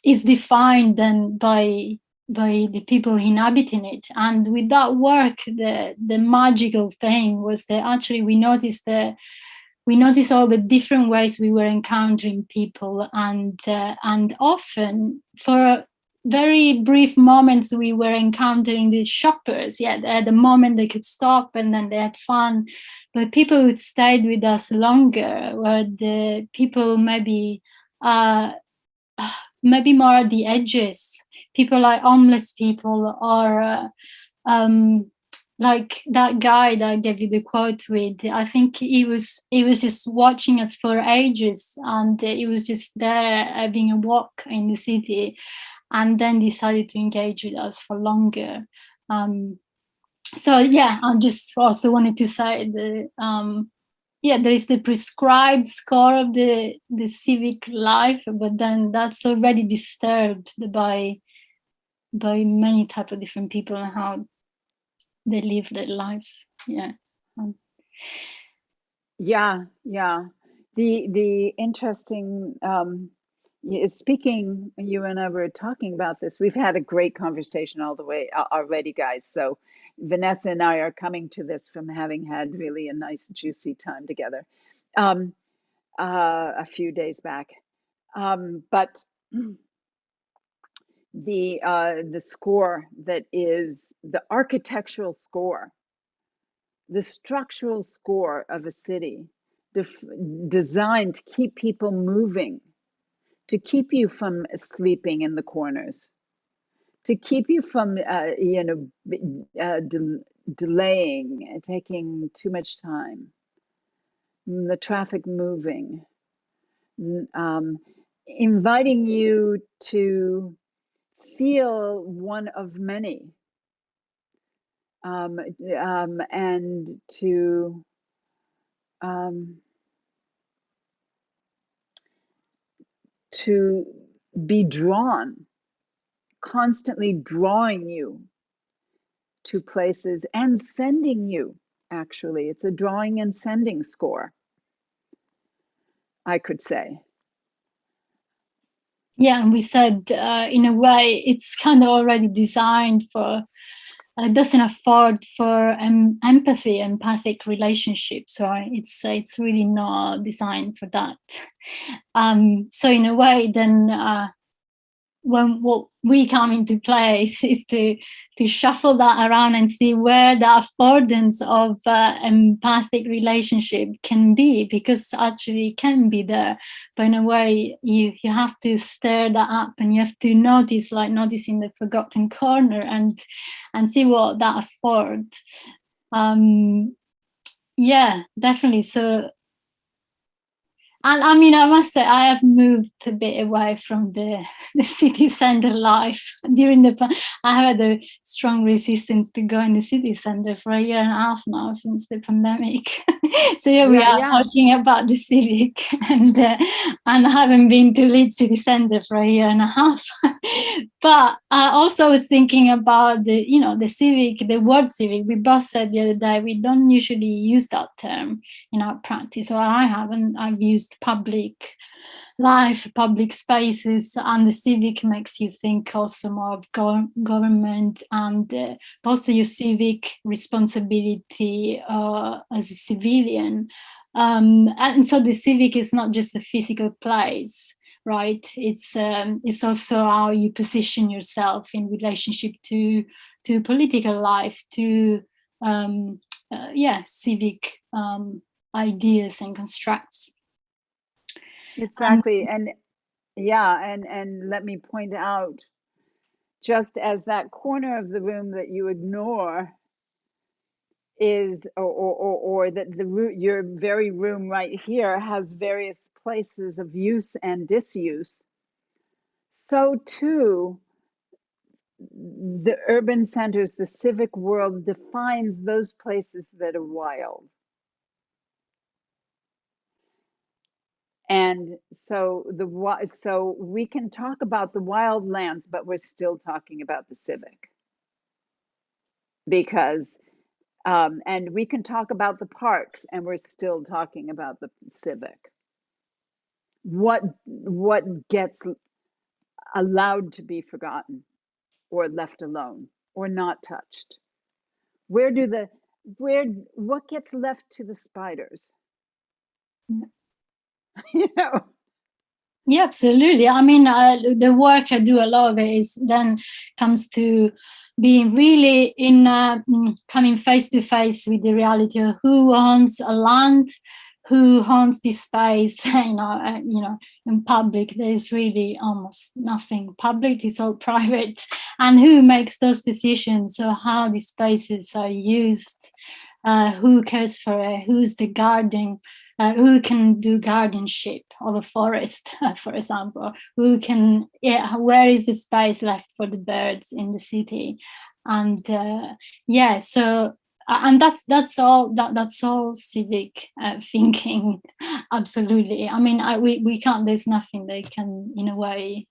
is defined then by the people inhabiting it. And with that work, the magical thing was that actually we noticed all the different ways we were encountering people, and often for very brief moments we were encountering these shoppers. Yeah, at the moment they could stop and then they had fun, but people who stayed with us longer were the people maybe more at the edges, people like homeless people, or like that guy that I gave you the quote with. I think he was just watching us for ages, and he was just there having a walk in the city, and then decided to engage with us for longer. So yeah, I just also wanted to say that yeah, there is the prescribed score of the civic life, but then that's already disturbed by many types of different people and how they live their lives. Yeah. yeah. The interesting, speaking, you and I were talking about this. We've had a great conversation all the way already, guys. So Vanessa and I are coming to this from having had really a nice, juicy time together a few days back. But the score that is the architectural score, the structural score of a city, designed to keep people moving, to keep you from sleeping in the corners, to keep you from delaying, taking too much time, the traffic moving, inviting you to feel one of many, and to be drawn, constantly drawing you to places and sending you. Actually, it's a drawing and sending score, I could say. Yeah, and we said in a way it's kind of already designed for, it doesn't afford for empathy, empathic relationships, right? It's really not designed for that. So in a way, then when what we come into place is to shuffle that around and see where the affordance of empathic relationship can be, because actually it can be there, but in a way you have to stir that up, and you have to notice, like noticing the forgotten corner, and see what that affords. Yeah, definitely. So, and I mean, I must say, I have moved a bit away from the city center life during I had a strong resistance to go in the city center for 1.5 years now since the pandemic. So here we are talking about the Civic, and I haven't been to Leeds city center for 1.5 years. But I also was thinking about the Civic, the word Civic. We both said the other day we don't usually use that term in our practice, or I haven't. I've used public life, public spaces, and the civic makes you think also more of government, and also your civic responsibility as a civilian. And so the civic is not just a physical place, right? It's also how you position yourself in relationship to political life, to civic ideas and constructs. Exactly. And Yeah, and let me point out, just as that corner of the room that you ignore is, or that your very room right here has various places of use and disuse, so too the urban centers, the civic world defines those places that are wild. And so so we can talk about the wild lands, but we're still talking about the civic, because and we can talk about the parks and we're still talking about the civic. What gets allowed to be forgotten or left alone or not touched? What gets left to the spiders? You know? Yeah, absolutely. I mean, the work I do, a lot of it is then comes to being really in coming face to face with the reality of who owns a land, who owns this space. You know, in public there is really almost nothing public; it's all private. And who makes those decisions? So how these spaces are used, who cares for it, who's the guardian. Who can do guardianship of a forest, for example? Who can? Yeah, where is the space left for the birds in the city? And yeah, so and that's all civic thinking. Absolutely. I mean, we can't. There's nothing that can, in a way,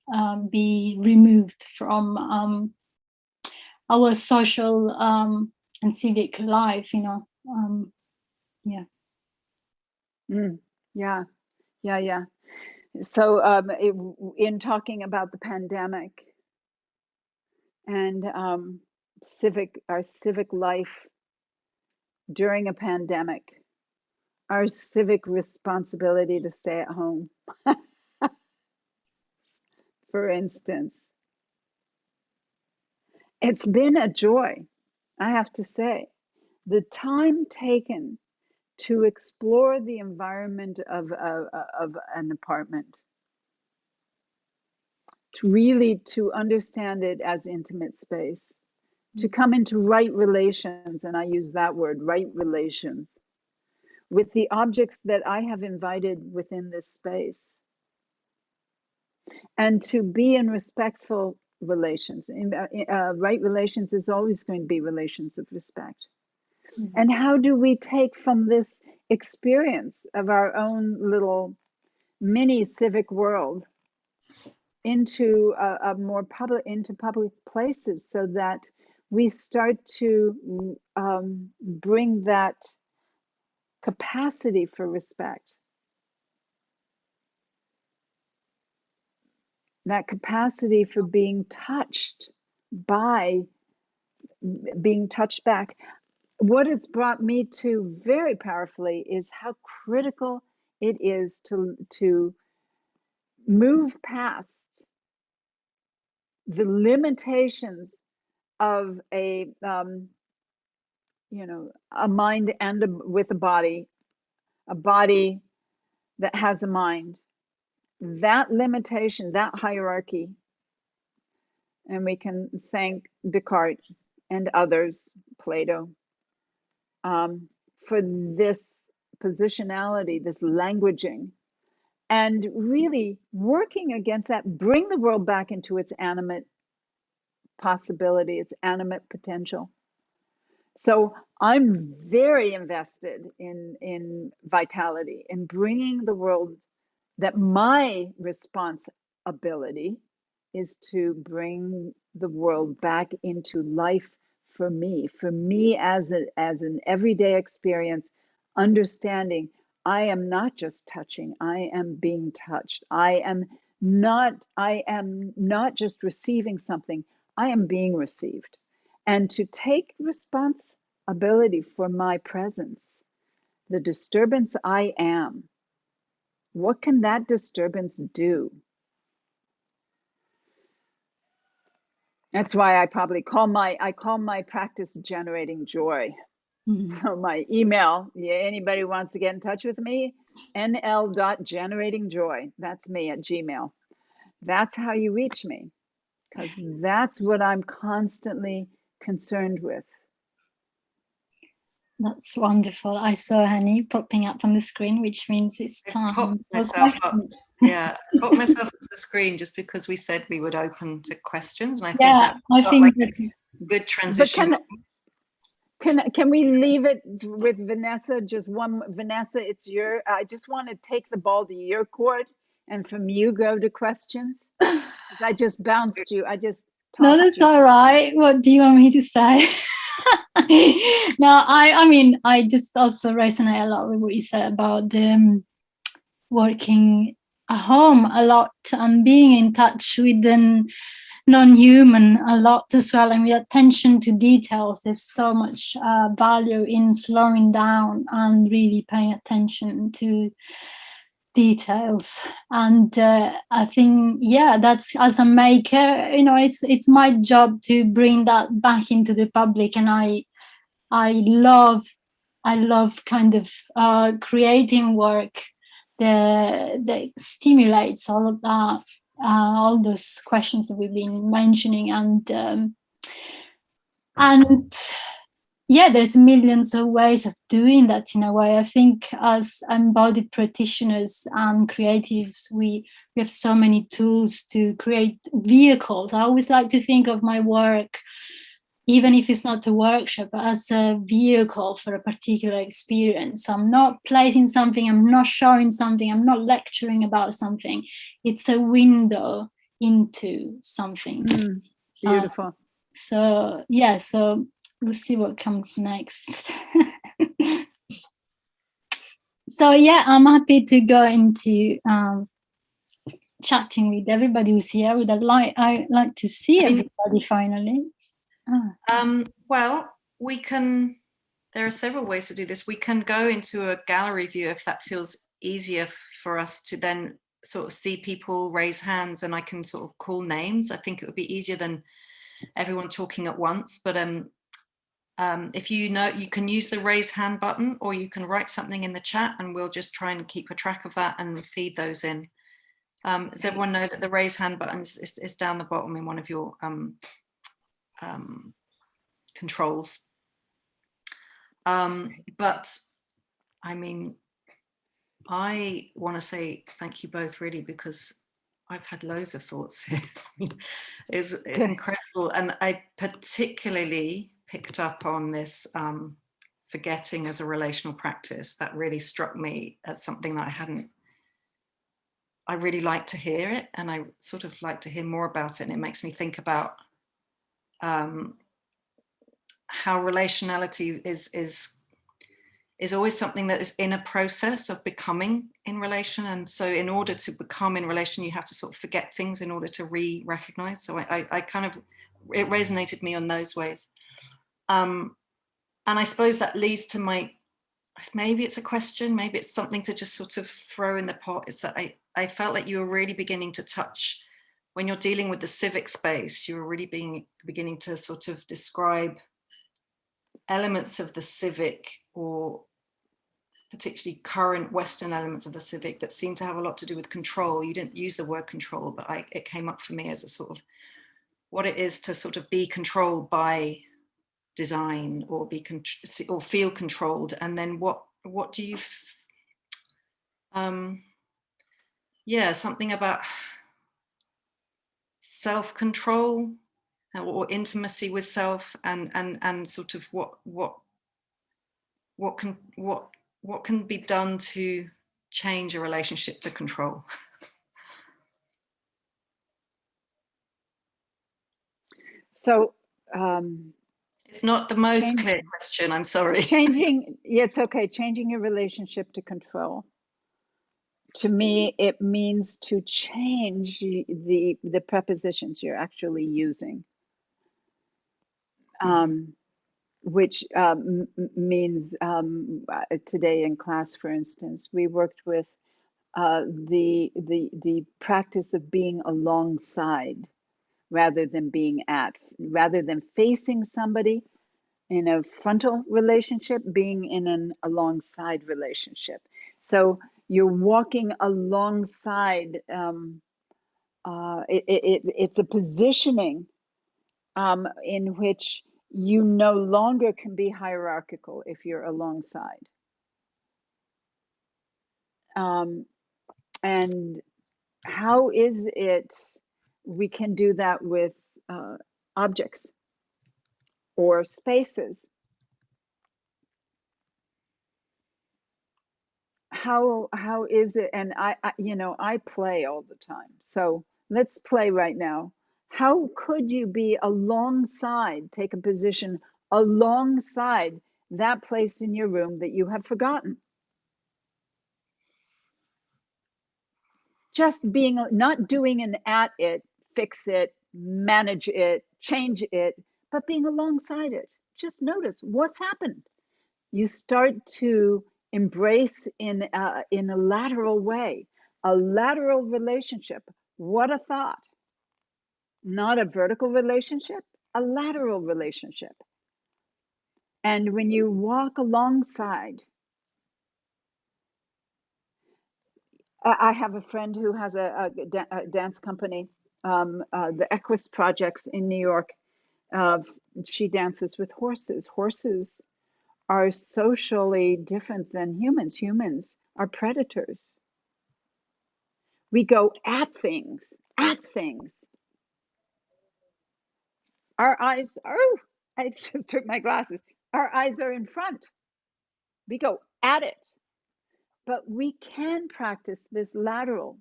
be removed from our social and civic life. You know. Yeah. Yeah. So in talking about the pandemic and our civic life during a pandemic, our civic responsibility to stay at home, for instance, it's been a joy, I have to say. The time taken to explore the environment of an apartment, to understand it as intimate space, to come into right relations, and I use that word, right relations, with the objects that I have invited within this space, and to be in respectful relations. Right relations is always going to be relations of respect. Mm-hmm. And how do we take from this experience of our own little mini civic world into a more public places, so that we start to bring that capacity for respect, that capacity for being touched back. What it's brought me to very powerfully is how critical it is to move past the limitations of a mind and with a body that has a mind. That limitation, that hierarchy, and we can thank Descartes and others, Plato, for this positionality, this languaging, and really working against that, bring the world back into its animate possibility, its animate potential. So I'm very invested in vitality, in bringing the world, that my responsibility is to bring the world back into life for me as an everyday experience, understanding I am not just touching, I am being touched. I am not just receiving something, I am being received. And to take responsibility for my presence, the disturbance I am, what can that disturbance do? That's why I probably call my practice generating joy. Mm-hmm. So my email, anybody wants to get in touch with me, nl.generatingjoy. That's me at Gmail. That's how you reach me, because that's what I'm constantly concerned with. That's wonderful. I saw Honey popping up on the screen, which means it's I time popped for myself up. questions. Yeah, I popped myself up to the screen just because we said we would open to questions, and I think Yeah, that I felt think like that, a good But transition. can we leave it with Vanessa? Just one, Vanessa, it's your, I just want to take the ball to your court and from you go to questions. 'Cause I just bounced you. I just no, tossed that's you. all right. What do you want me to say? No, I mean, I just also resonate a lot with what you said about the working at home a lot and being in touch with the non-human a lot as well, and with attention to details. There's so much value in slowing down and really paying attention to details. And I think, yeah, that's, as a maker, you know, it's my job to bring that back into the public. And I love kind of creating work that stimulates all of that, all those questions that we've been mentioning. And yeah, there's millions of ways of doing that in a way. I think as embodied practitioners and creatives, we have so many tools to create vehicles. I always like to think of my work, even if it's not a workshop, as a vehicle for a particular experience. I'm not placing something, I'm not showing something, I'm not lecturing about something. It's a window into something. Beautiful. So yeah, so we'll see what comes next. So yeah, I'm happy to go into chatting with everybody who's here. I like to see everybody finally. Well, we can, there are several ways to do this. We can go into a gallery view if that feels easier for us to then sort of see people raise hands, and I can sort of call names. I think it would be easier than everyone talking at once. But if you know, you can use the raise hand button, or you can write something in the chat, and we'll just try and keep a track of that and feed those in. Does everyone know that the raise hand button is down the bottom in one of your controls? But I mean, I want to say thank you both, really, because I've had loads of thoughts here. It's incredible. And I particularly picked up on this forgetting as a relational practice. That really struck me as something that I really like to hear it, and I sort of like to hear more about it. And it makes me think about how relationality is always something that is in a process of becoming in relation. And so in order to become in relation, you have to sort of forget things in order to recognize. So I kind of, it resonated me on those ways. And I suppose that leads to maybe it's a question, maybe it's something to just sort of throw in the pot, is that I felt like you were really beginning to touch, when you're dealing with the civic space, you were really beginning to sort of describe elements of the civic, or particularly current Western elements of the civic, that seem to have a lot to do with control. You didn't use the word control, but it came up for me as a sort of what it is to sort of be controlled by design, or or feel controlled. And then what do you yeah, something about self-control or intimacy with self, and sort of what can be done to change a relationship to control. So it's not the most clear question, I'm sorry. Yeah, it's okay. Changing your relationship to control. To me, it means to change the prepositions you're actually using, which means today in class, for instance, we worked with the practice of being alongside rather than being at, rather than facing somebody in a frontal relationship, being in an alongside relationship. So you're walking alongside it's a positioning in which you no longer can be hierarchical if you're alongside. And how is it we can do that with objects or spaces? How is it? And I play all the time. So let's play right now. How could you be alongside, take a position alongside that place in your room that you have forgotten? Just being, not doing an at it, fix it, manage it, change it, but being alongside it. Just notice what's happened. You start to embrace in a lateral way, a lateral relationship. What a thought. Not a vertical relationship, a lateral relationship. And when you walk alongside, I have a friend who has a dance company, the Equus Projects in New York. She dances with horses. Horses are socially different than humans. Humans are predators. We go at things, at things. Our eyes, oh, I just took my glasses. Our eyes are in front. We go at it. But we can practice this lateral,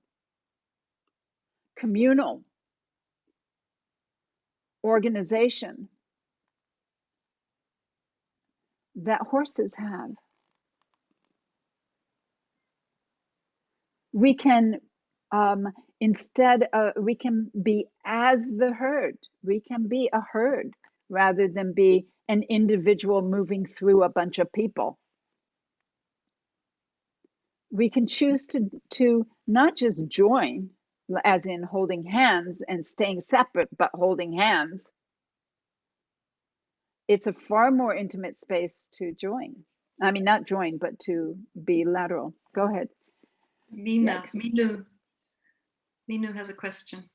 communal organization that horses have. We can we can be as the herd. We can be a herd rather than be an individual moving through a bunch of people. We can choose to not just join, as in holding hands and staying separate, but holding hands. It's a far more intimate space to join. I mean, not join, but to be lateral. Go ahead. Mina, yes. Minu has a question.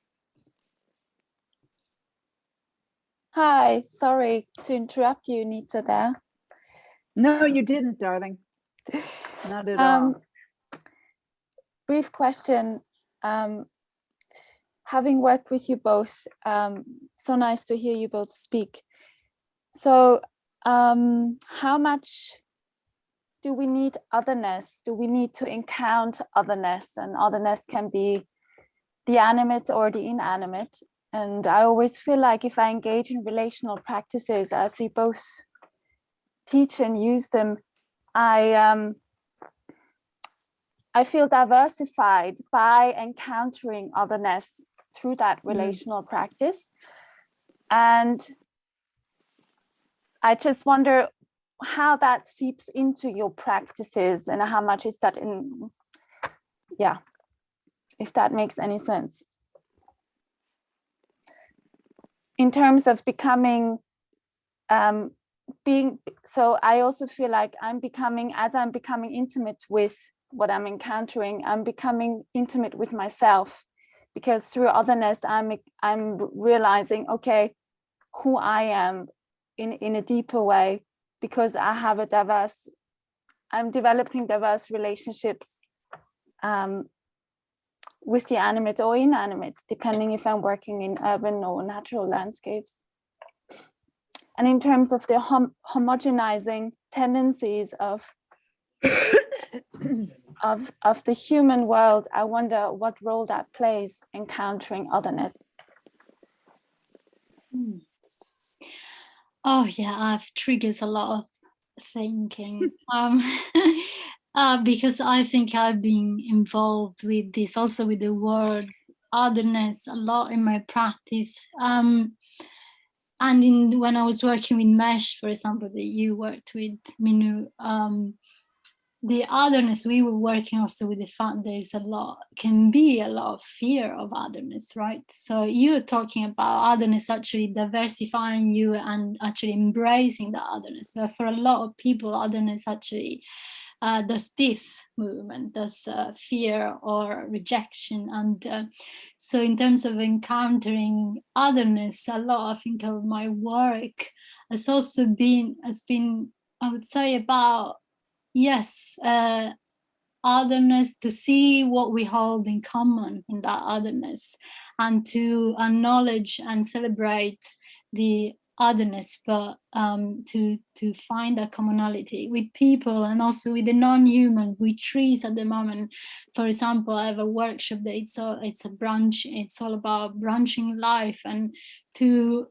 Hi, sorry to interrupt you, Nita, there. No, you didn't, darling. Not at all. Brief question. Having worked with you both, so nice to hear you both speak. So how much do we need otherness? Do we need to encounter otherness? And otherness can be the animate or the inanimate. And I always feel like if I engage in relational practices, as we both teach and use them, I feel diversified by encountering otherness through that relational practice. And I just wonder how that seeps into your practices and how much is that in, yeah, if that makes any sense. In terms of becoming, so I also feel like as I'm becoming intimate with what I'm encountering, I'm becoming intimate with myself, because through otherness, I'm realizing, okay, who I am in a deeper way, because I have I'm developing diverse relationships with the animate or inanimate, depending if I'm working in urban or natural landscapes. And in terms of the homogenizing tendencies of the human world, I wonder what role that plays encountering otherness. Oh yeah, I've triggers a lot of thinking. Because I think I've been involved with this, also with the word otherness, a lot in my practice. And when I was working with mesh, for example, that you worked with, Minu, the otherness, we were working also with the fact there's can be a lot of fear of otherness, right? So you're talking about otherness actually diversifying you and actually embracing the otherness. So for a lot of people, otherness actually does this movement, does fear or rejection. And so in terms of encountering otherness, a lot, I think, of my work has also been, I would say, about, yes, otherness, to see what we hold in common in that otherness, and to acknowledge and celebrate the otherness, but to find a commonality with people and also with the non-human, with trees at the moment. For example, I have a workshop that it's a branch, it's all about branching life, and to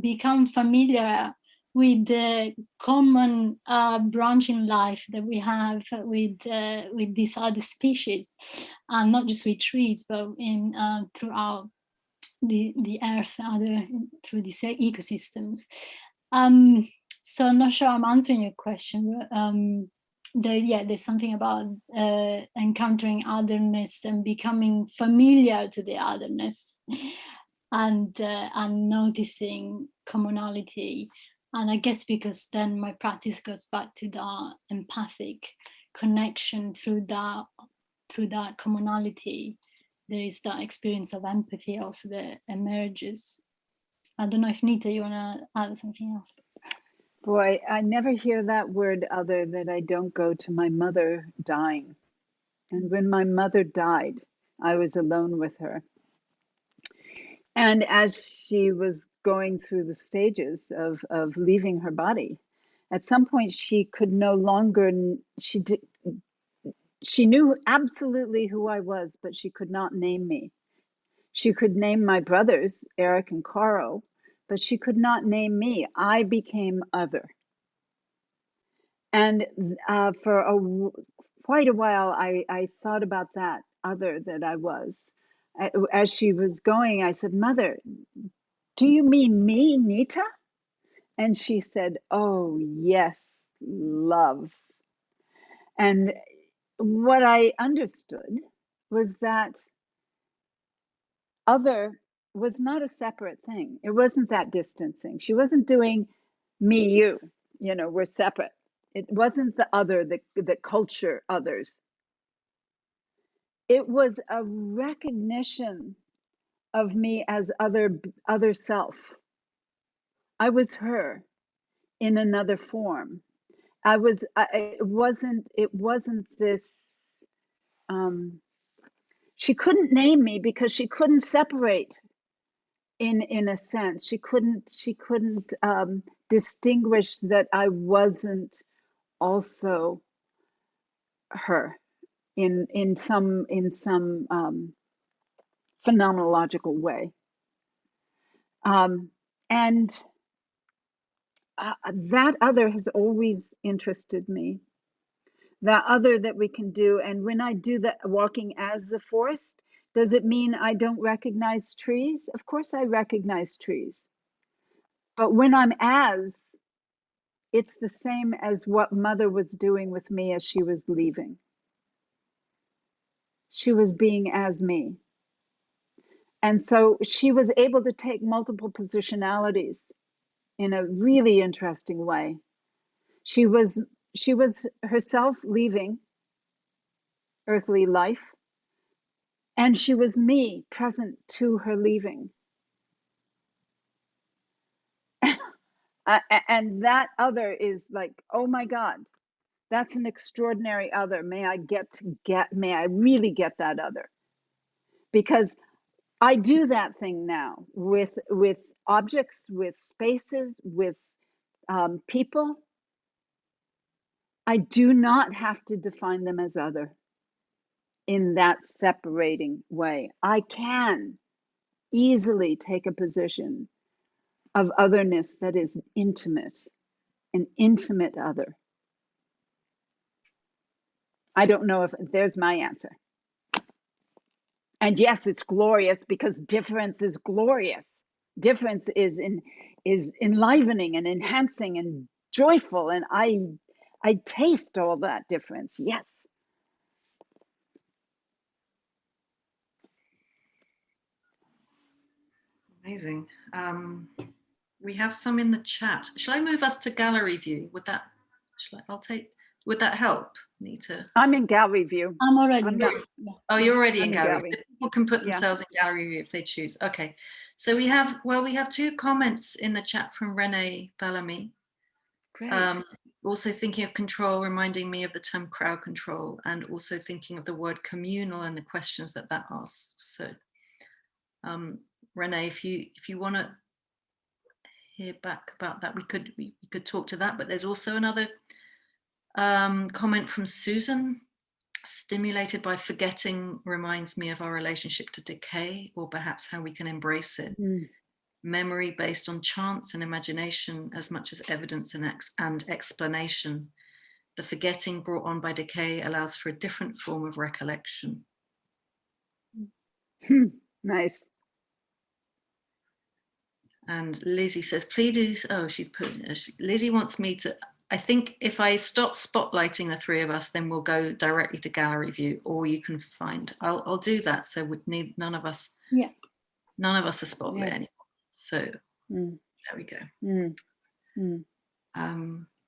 become familiar with the common branching life that we have with these other species, and not just with trees, but in throughout the earth, through these ecosystems. So I'm not sure I'm answering your question, but there's something about encountering otherness and becoming familiar to the otherness, and noticing commonality. And I guess because then my practice goes back to the empathic connection through that commonality. There is that experience of empathy also that emerges. I don't know if Nita, you want to add something else? Boy, I never hear that word other that I don't go to my mother dying. And when my mother died, I was alone with her. And as she was going through the stages of leaving her body, at some point she could no longer, she knew absolutely who I was, but she could not name me. She could name my brothers, Eric and Carl, but she could not name me. I became other. And for quite a while, I thought about that other that I was. As she was going, I said, Mother, do you mean me, Nita? And she said, oh, yes, love. And what I understood was that other was not a separate thing. It wasn't that distancing. She wasn't doing me, you, we're separate. It wasn't the other, the culture others. It was a recognition of me as other self. I was her in another form. It wasn't this, she couldn't name me because she couldn't separate in a sense. She couldn't distinguish that I wasn't also her in some phenomenological way. And that other has always interested me. That other that we can do. And when I do that walking as the forest, does it mean I don't recognize trees? Of course I recognize trees. But when I'm it's the same as what Mother was doing with me as she was leaving. She was being as me. And so she was able to take multiple positionalities in a really interesting way. She was herself leaving earthly life, and she was me present to her leaving. And that other is like, oh my God, that's an extraordinary other. May I really get that other? Because I do that thing now with objects, with spaces, with people. I do not have to define them as other in that separating way. I can easily take a position of otherness that is intimate, an intimate other. I don't know if there's my answer. And yes, it's glorious because difference is glorious. Difference is enlivening and enhancing and joyful, and I taste all that difference. Yes. Amazing. We have some in the chat. Shall I move us to gallery view? Would that? I'll take Would that help, Nita? I'm in gallery view. I'm already I'm done. Yeah. Oh, you're already I'm in in gallery. gallery. So people can put Yeah. themselves in gallery view if they choose. Okay. So we have, well, we have 2 comments in the chat from Renee Bellamy. Great. Also thinking of control, reminding me of the term crowd control, and also thinking of the word communal and the questions that that asks. So Renee, if you want to hear back about that, we could talk to that. But there's also another comment from Susan. Stimulated by forgetting reminds me of our relationship to decay, or perhaps how we can embrace it. Memory based on chance and imagination as much as evidence and explanation. The forgetting brought on by decay allows for a different form of recollection. Nice. And Lizzie says, please do, oh, she's put, Lizzie wants me to, I think if I stop spotlighting the 3 of us, then we'll go directly to gallery view, or you can find, I'll do that. So we need none of us are spotlit anymore. So there we go.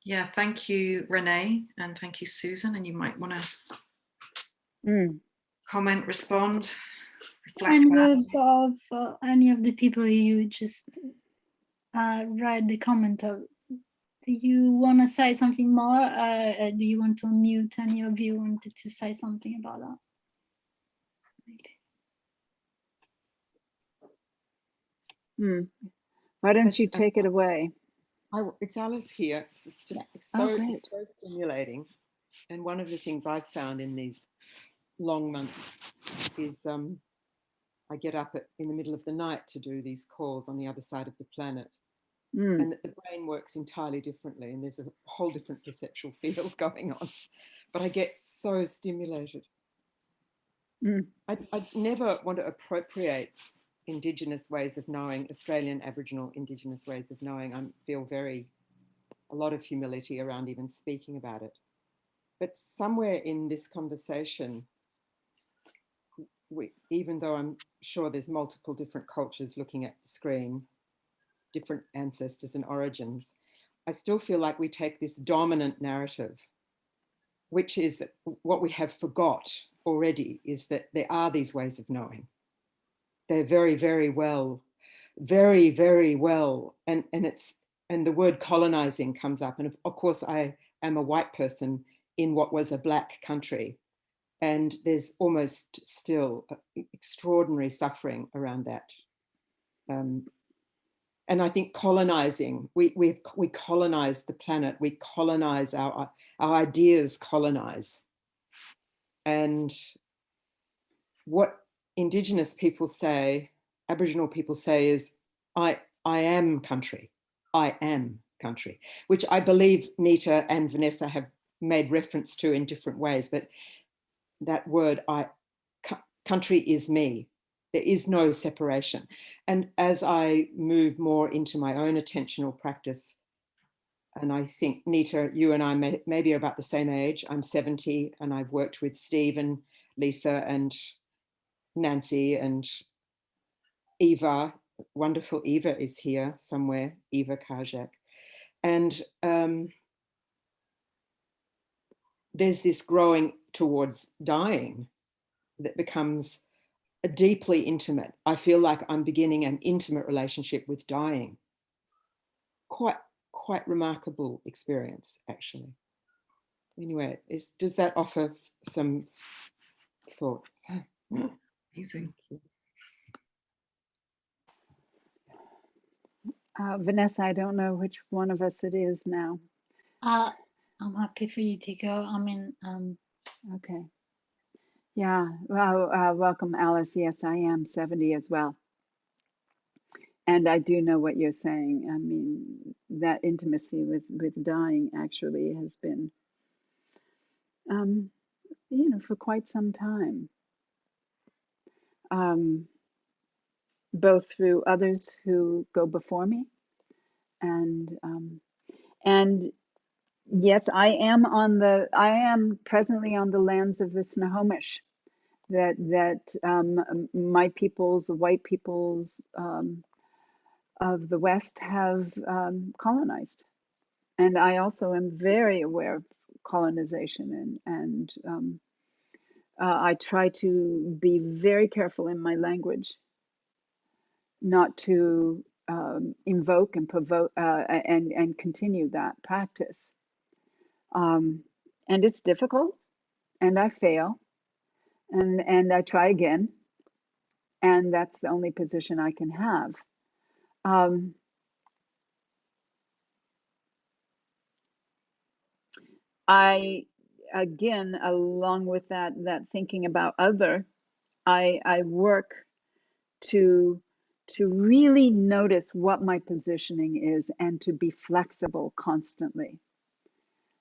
Yeah, thank you, Renee, and thank you, Susan. And you might want to comment, respond, reflect. And of any of the people you just read the comment of, do you want to say something more? Do you want to unmute any of you wanted to say something about that? Why don't you take it away? It's Alice here. It's just it's so stimulating. And one of the things I've found in these long months is I get up in the middle of the night to do these calls on the other side of the planet. And the brain works entirely differently, and there's a whole different perceptual field going on. But I get so stimulated. I never want to appropriate Indigenous ways of knowing, Australian Aboriginal Indigenous ways of knowing. I feel a lot of humility around even speaking about it. But somewhere in this conversation, even though I'm sure there's multiple different cultures looking at the screen, different ancestors and origins, I still feel like we take this dominant narrative, which is that what we have forgot already is that there are these ways of knowing. They're very, very well, very, very well. And the word colonizing comes up. And of course, I am a white person in what was a Black country. And there's almost still extraordinary suffering around that. And I think colonizing, we colonize the planet, we colonize our ideas colonize. And what Indigenous people say, Aboriginal people say is, I am country, I am country, which I believe Nita and Vanessa have made reference to in different ways, but that word, country is me. There is no separation. And as I move more into my own attentional practice, and I think, Nita, you and I maybe are about the same age. I'm 70 and I've worked with Steve and Lisa and Nancy and Eva. Wonderful Eva is here somewhere, Eva Kajak. And there's this growing towards dying that becomes a deeply intimate. I feel like I'm beginning an intimate relationship with dying. Quite remarkable experience, actually. Anyway, does that offer some thoughts? Amazing. Vanessa, I don't know which one of us it is now. I'm happy for you to go. I mean, okay. Yeah, well, welcome, Alice. Yes, I am 70 as well. And I do know what you're saying. I mean, that intimacy with dying actually has been, for quite some time. Both through others who go before me, and yes, I am presently on the lands of the Snohomish, that my peoples, the white peoples of the West, have colonized, and I also am very aware of colonization, and I try to be very careful in my language, not to invoke and provoke and continue that practice. And it's difficult, and I fail, and I try again, and that's the only position I can have. I, again, along with that thinking about other, I work to really notice what my positioning is and to be flexible constantly,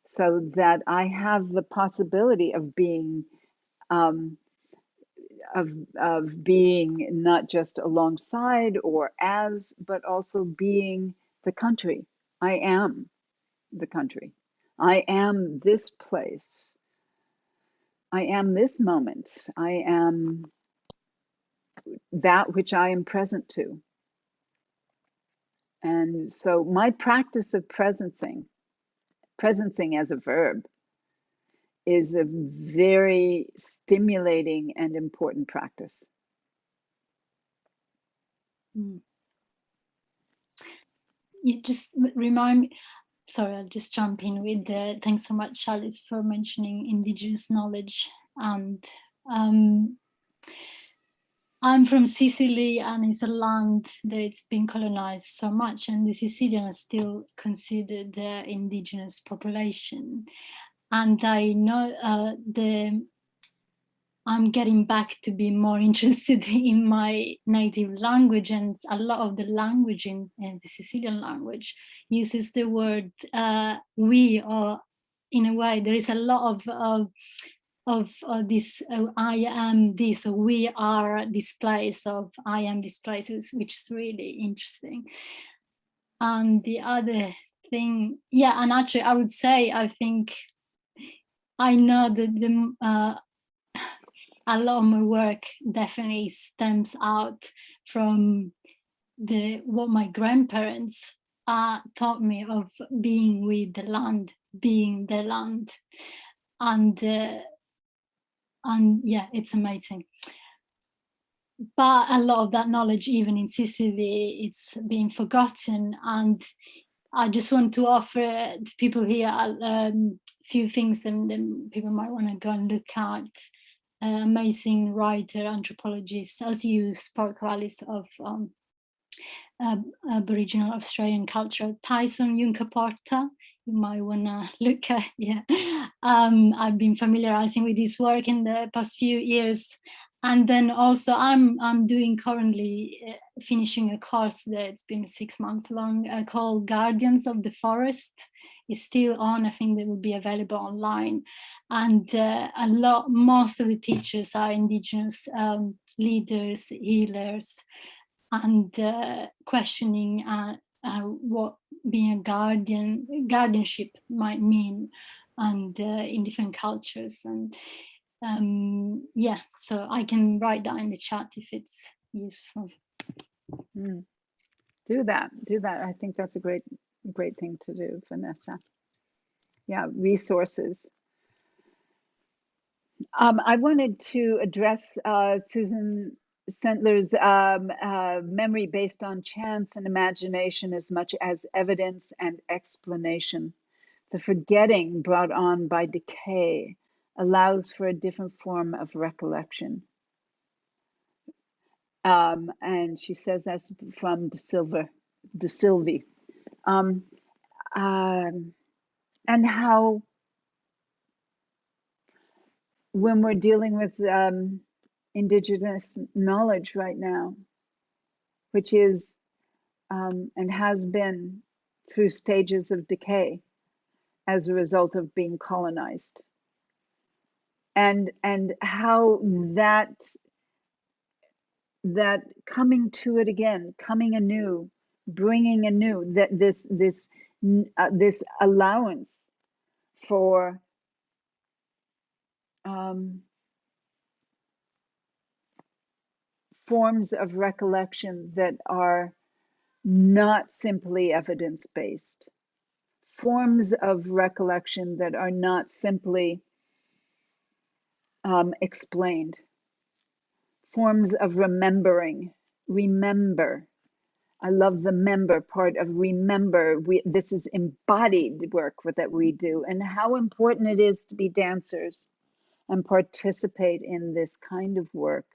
so that I have the possibility of being of being not just alongside or as, but also being the country. I am the country. I am this place. I am this moment. I am that which I am present to. And so my practice of presencing as a verb, is a very stimulating and important practice. You just remind me, sorry, I'll just jump in with the, thanks so much, Charles, for mentioning Indigenous knowledge. And I'm from Sicily, and it's a land that's been colonized so much, and the Sicilians are still considered the indigenous population. And I know I'm getting back to be more interested in my native language, and a lot of the language in the Sicilian language uses the word we, or in a way there is a lot of this I am this, or we are this place, of I am this place, which is really interesting. And the other thing, yeah, and actually I would say, I think I know that a lot of my work definitely stems out from what my grandparents taught me of being with the land, being the land, and yeah, it's amazing. But a lot of that knowledge, even in Sicily, it's being forgotten. And I just want to offer to people here a few things that people might want to go and look at. Amazing writer, anthropologist, as you spoke, Alice, of Aboriginal Australian culture, Tyson Yunkaporta. You might want to look at, yeah. I've been familiarizing with his work in the past few years. And then also I'm doing currently finishing a course that's been 6 months long called Guardians of the Forest. It's still on. I think they will be available online. And most of the teachers are Indigenous leaders, healers, and questioning what being a guardianship might mean, and in different cultures. And yeah, so I can write that in the chat if it's useful. Do that. I think that's a great thing to do, Vanessa. Yeah, resources. I wanted to address Susan Sentler's memory based on chance and imagination as much as evidence and explanation. The forgetting brought on by decay allows for a different form of recollection. And she says that's from De Silvi. And how, when we're dealing with Indigenous knowledge right now, which is and has been through stages of decay as a result of being colonized, and how that coming to it again, coming anew, bringing anew, that this allowance for forms of recollection that are not simply evidence-based, forms of recollection that are not simply explained, forms of remembering. Remember. I love the member part of remember. This is embodied work that we do, and how important it is to be dancers and participate in this kind of work.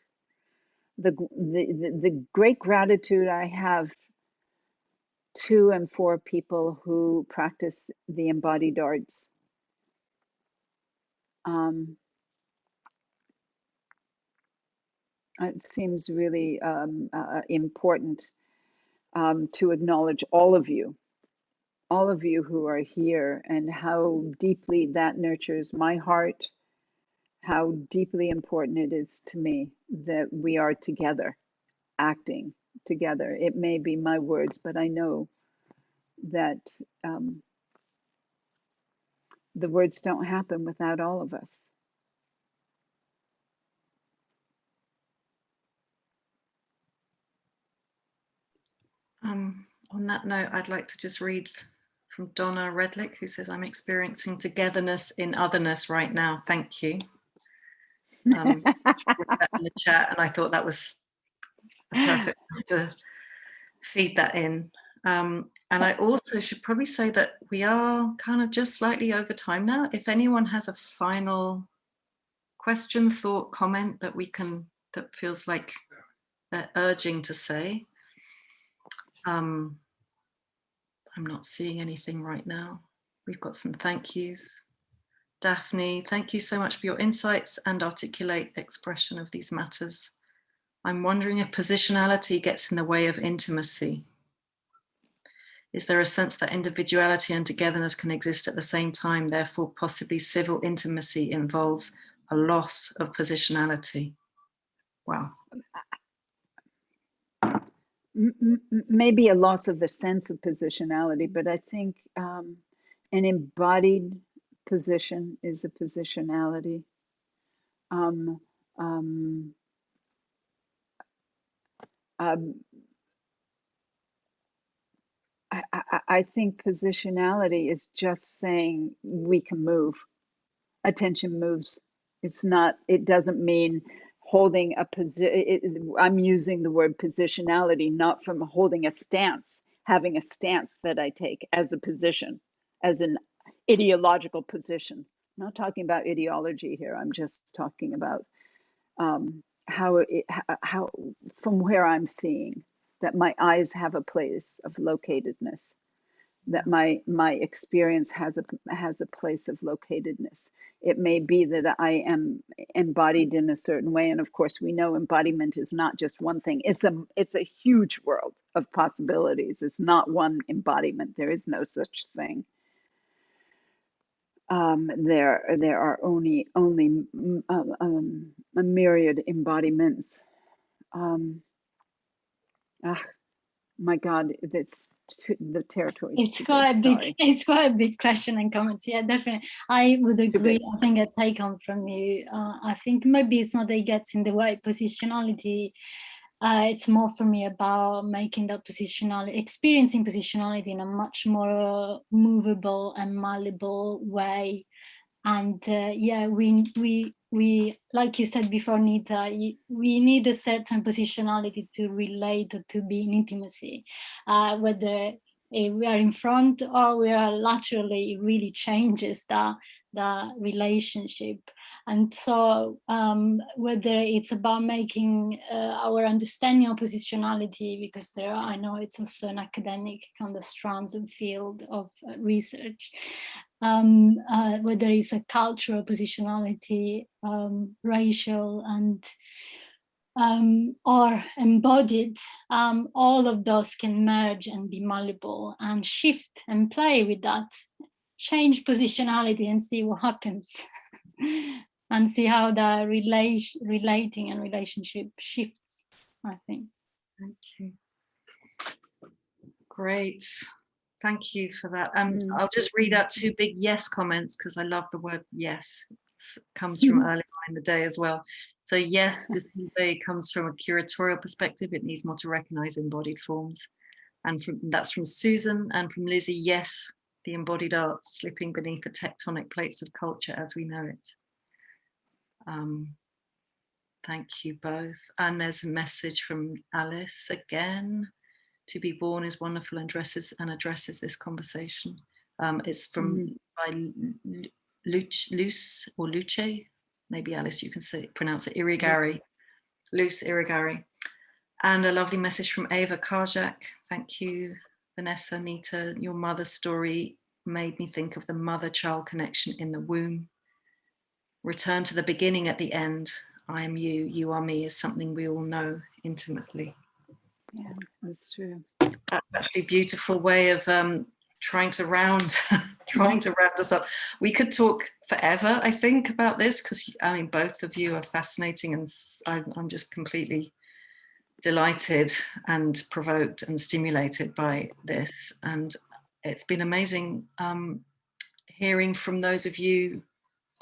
The great gratitude I have to and for people who practice the embodied arts. It seems really important to acknowledge all of you who are here, and how deeply that nurtures my heart, how deeply important it is to me that we are together, acting together. It may be my words, but I know that the words don't happen without all of us. On that note, I'd like to just read from Donna Redlick, who says, I'm experiencing togetherness in otherness right now. Thank you. In the chat, and I thought that was a perfect way to feed that in. And I also should probably say that we are kind of just slightly over time now. If anyone has a final question, thought, comment that feels like they're urging to say. I'm not seeing anything right now. We've got some thank yous. Daphne, thank you so much for your insights and articulate expression of these matters. I'm wondering if positionality gets in the way of intimacy. Is there a sense that individuality and togetherness can exist at the same time, therefore possibly civil intimacy involves a loss of positionality? Wow. Maybe a loss of the sense of positionality, but I think an embodied position is a positionality. I think positionality is just saying we can move. Attention moves. It doesn't mean holding a position. I'm using the word positionality, not from holding a stance, having a stance that I take as a position, as an ideological position. I'm not talking about ideology here. I'm just talking about how from where I'm seeing that my eyes have a place of locatedness, that my experience has a place of locatedness. It may be that I am embodied in a certain way, and of course we know embodiment is not just one thing. It's a huge world of possibilities. It's not one embodiment. There is no such thing. There are only a myriad embodiments. My God, that's the territory. It's quite a big question and comments. Yeah, definitely. I would agree. I think a take home from you. I think maybe it's not that it gets in the way positionality. It's more for me about making that positionality, experiencing positionality in a much more movable and malleable way. And yeah, we like you said before, Nita, we need a certain positionality to relate or to be in intimacy, whether we are in front or we are laterally. It really changes the relationship. And so whether it's about making our understanding of positionality, because I know it's also an academic kind of strands and field of research, whether it's a cultural positionality, racial, and or embodied, all of those can merge and be malleable and shift and play with that. Change positionality and see what happens. And see how the relating and relationship shifts, I think. Thank you. Great. Thank you for that. I'll just read out two big yes comments because I love the word yes. It comes from earlier in the day as well. So yes, discovery comes from a curatorial perspective. It needs more to recognize embodied forms. And that's from Susan, and from Lizzie, yes, the embodied arts slipping beneath the tectonic plates of culture as we know it. Thank you both. And there's a message from Alice again. To be born is wonderful and addresses this conversation. It's from by Luce or Luce. Maybe Alice, you can pronounce it Irigari. Luce Irigari. And a lovely message from Ava Karjak. Thank you, Vanessa, Nita. Your mother's story made me think of the mother-child connection in the womb. Return to the beginning at the end. I am you, you are me is something we all know intimately. Yeah, that's true. That's actually a beautiful way of trying to round us up. We could talk forever, I think, about this, because I mean, both of you are fascinating, and I'm just completely delighted and provoked and stimulated by this. And it's been amazing hearing from those of you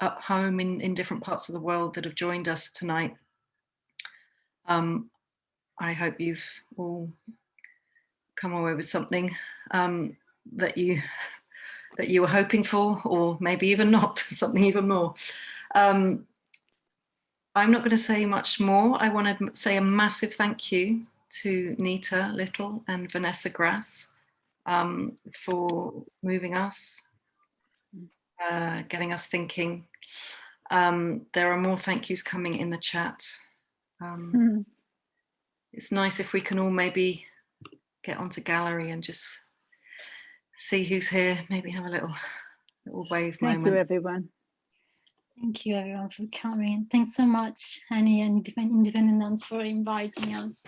at home in different parts of the world that have joined us tonight. I hope you've all come away with something that you were hoping for, or maybe even not, something even more. I'm not going to say much more. I want to say a massive thank you to Nita Little and Vanessa Grasse for moving us, getting us thinking. There are more thank yous coming in the chat. It's nice if we can all maybe get onto gallery and just see who's here, maybe have a little wave moment. Thank you, everyone. Thank you, everyone, for coming. Thanks so much, Annie and Independent Dance, for inviting us.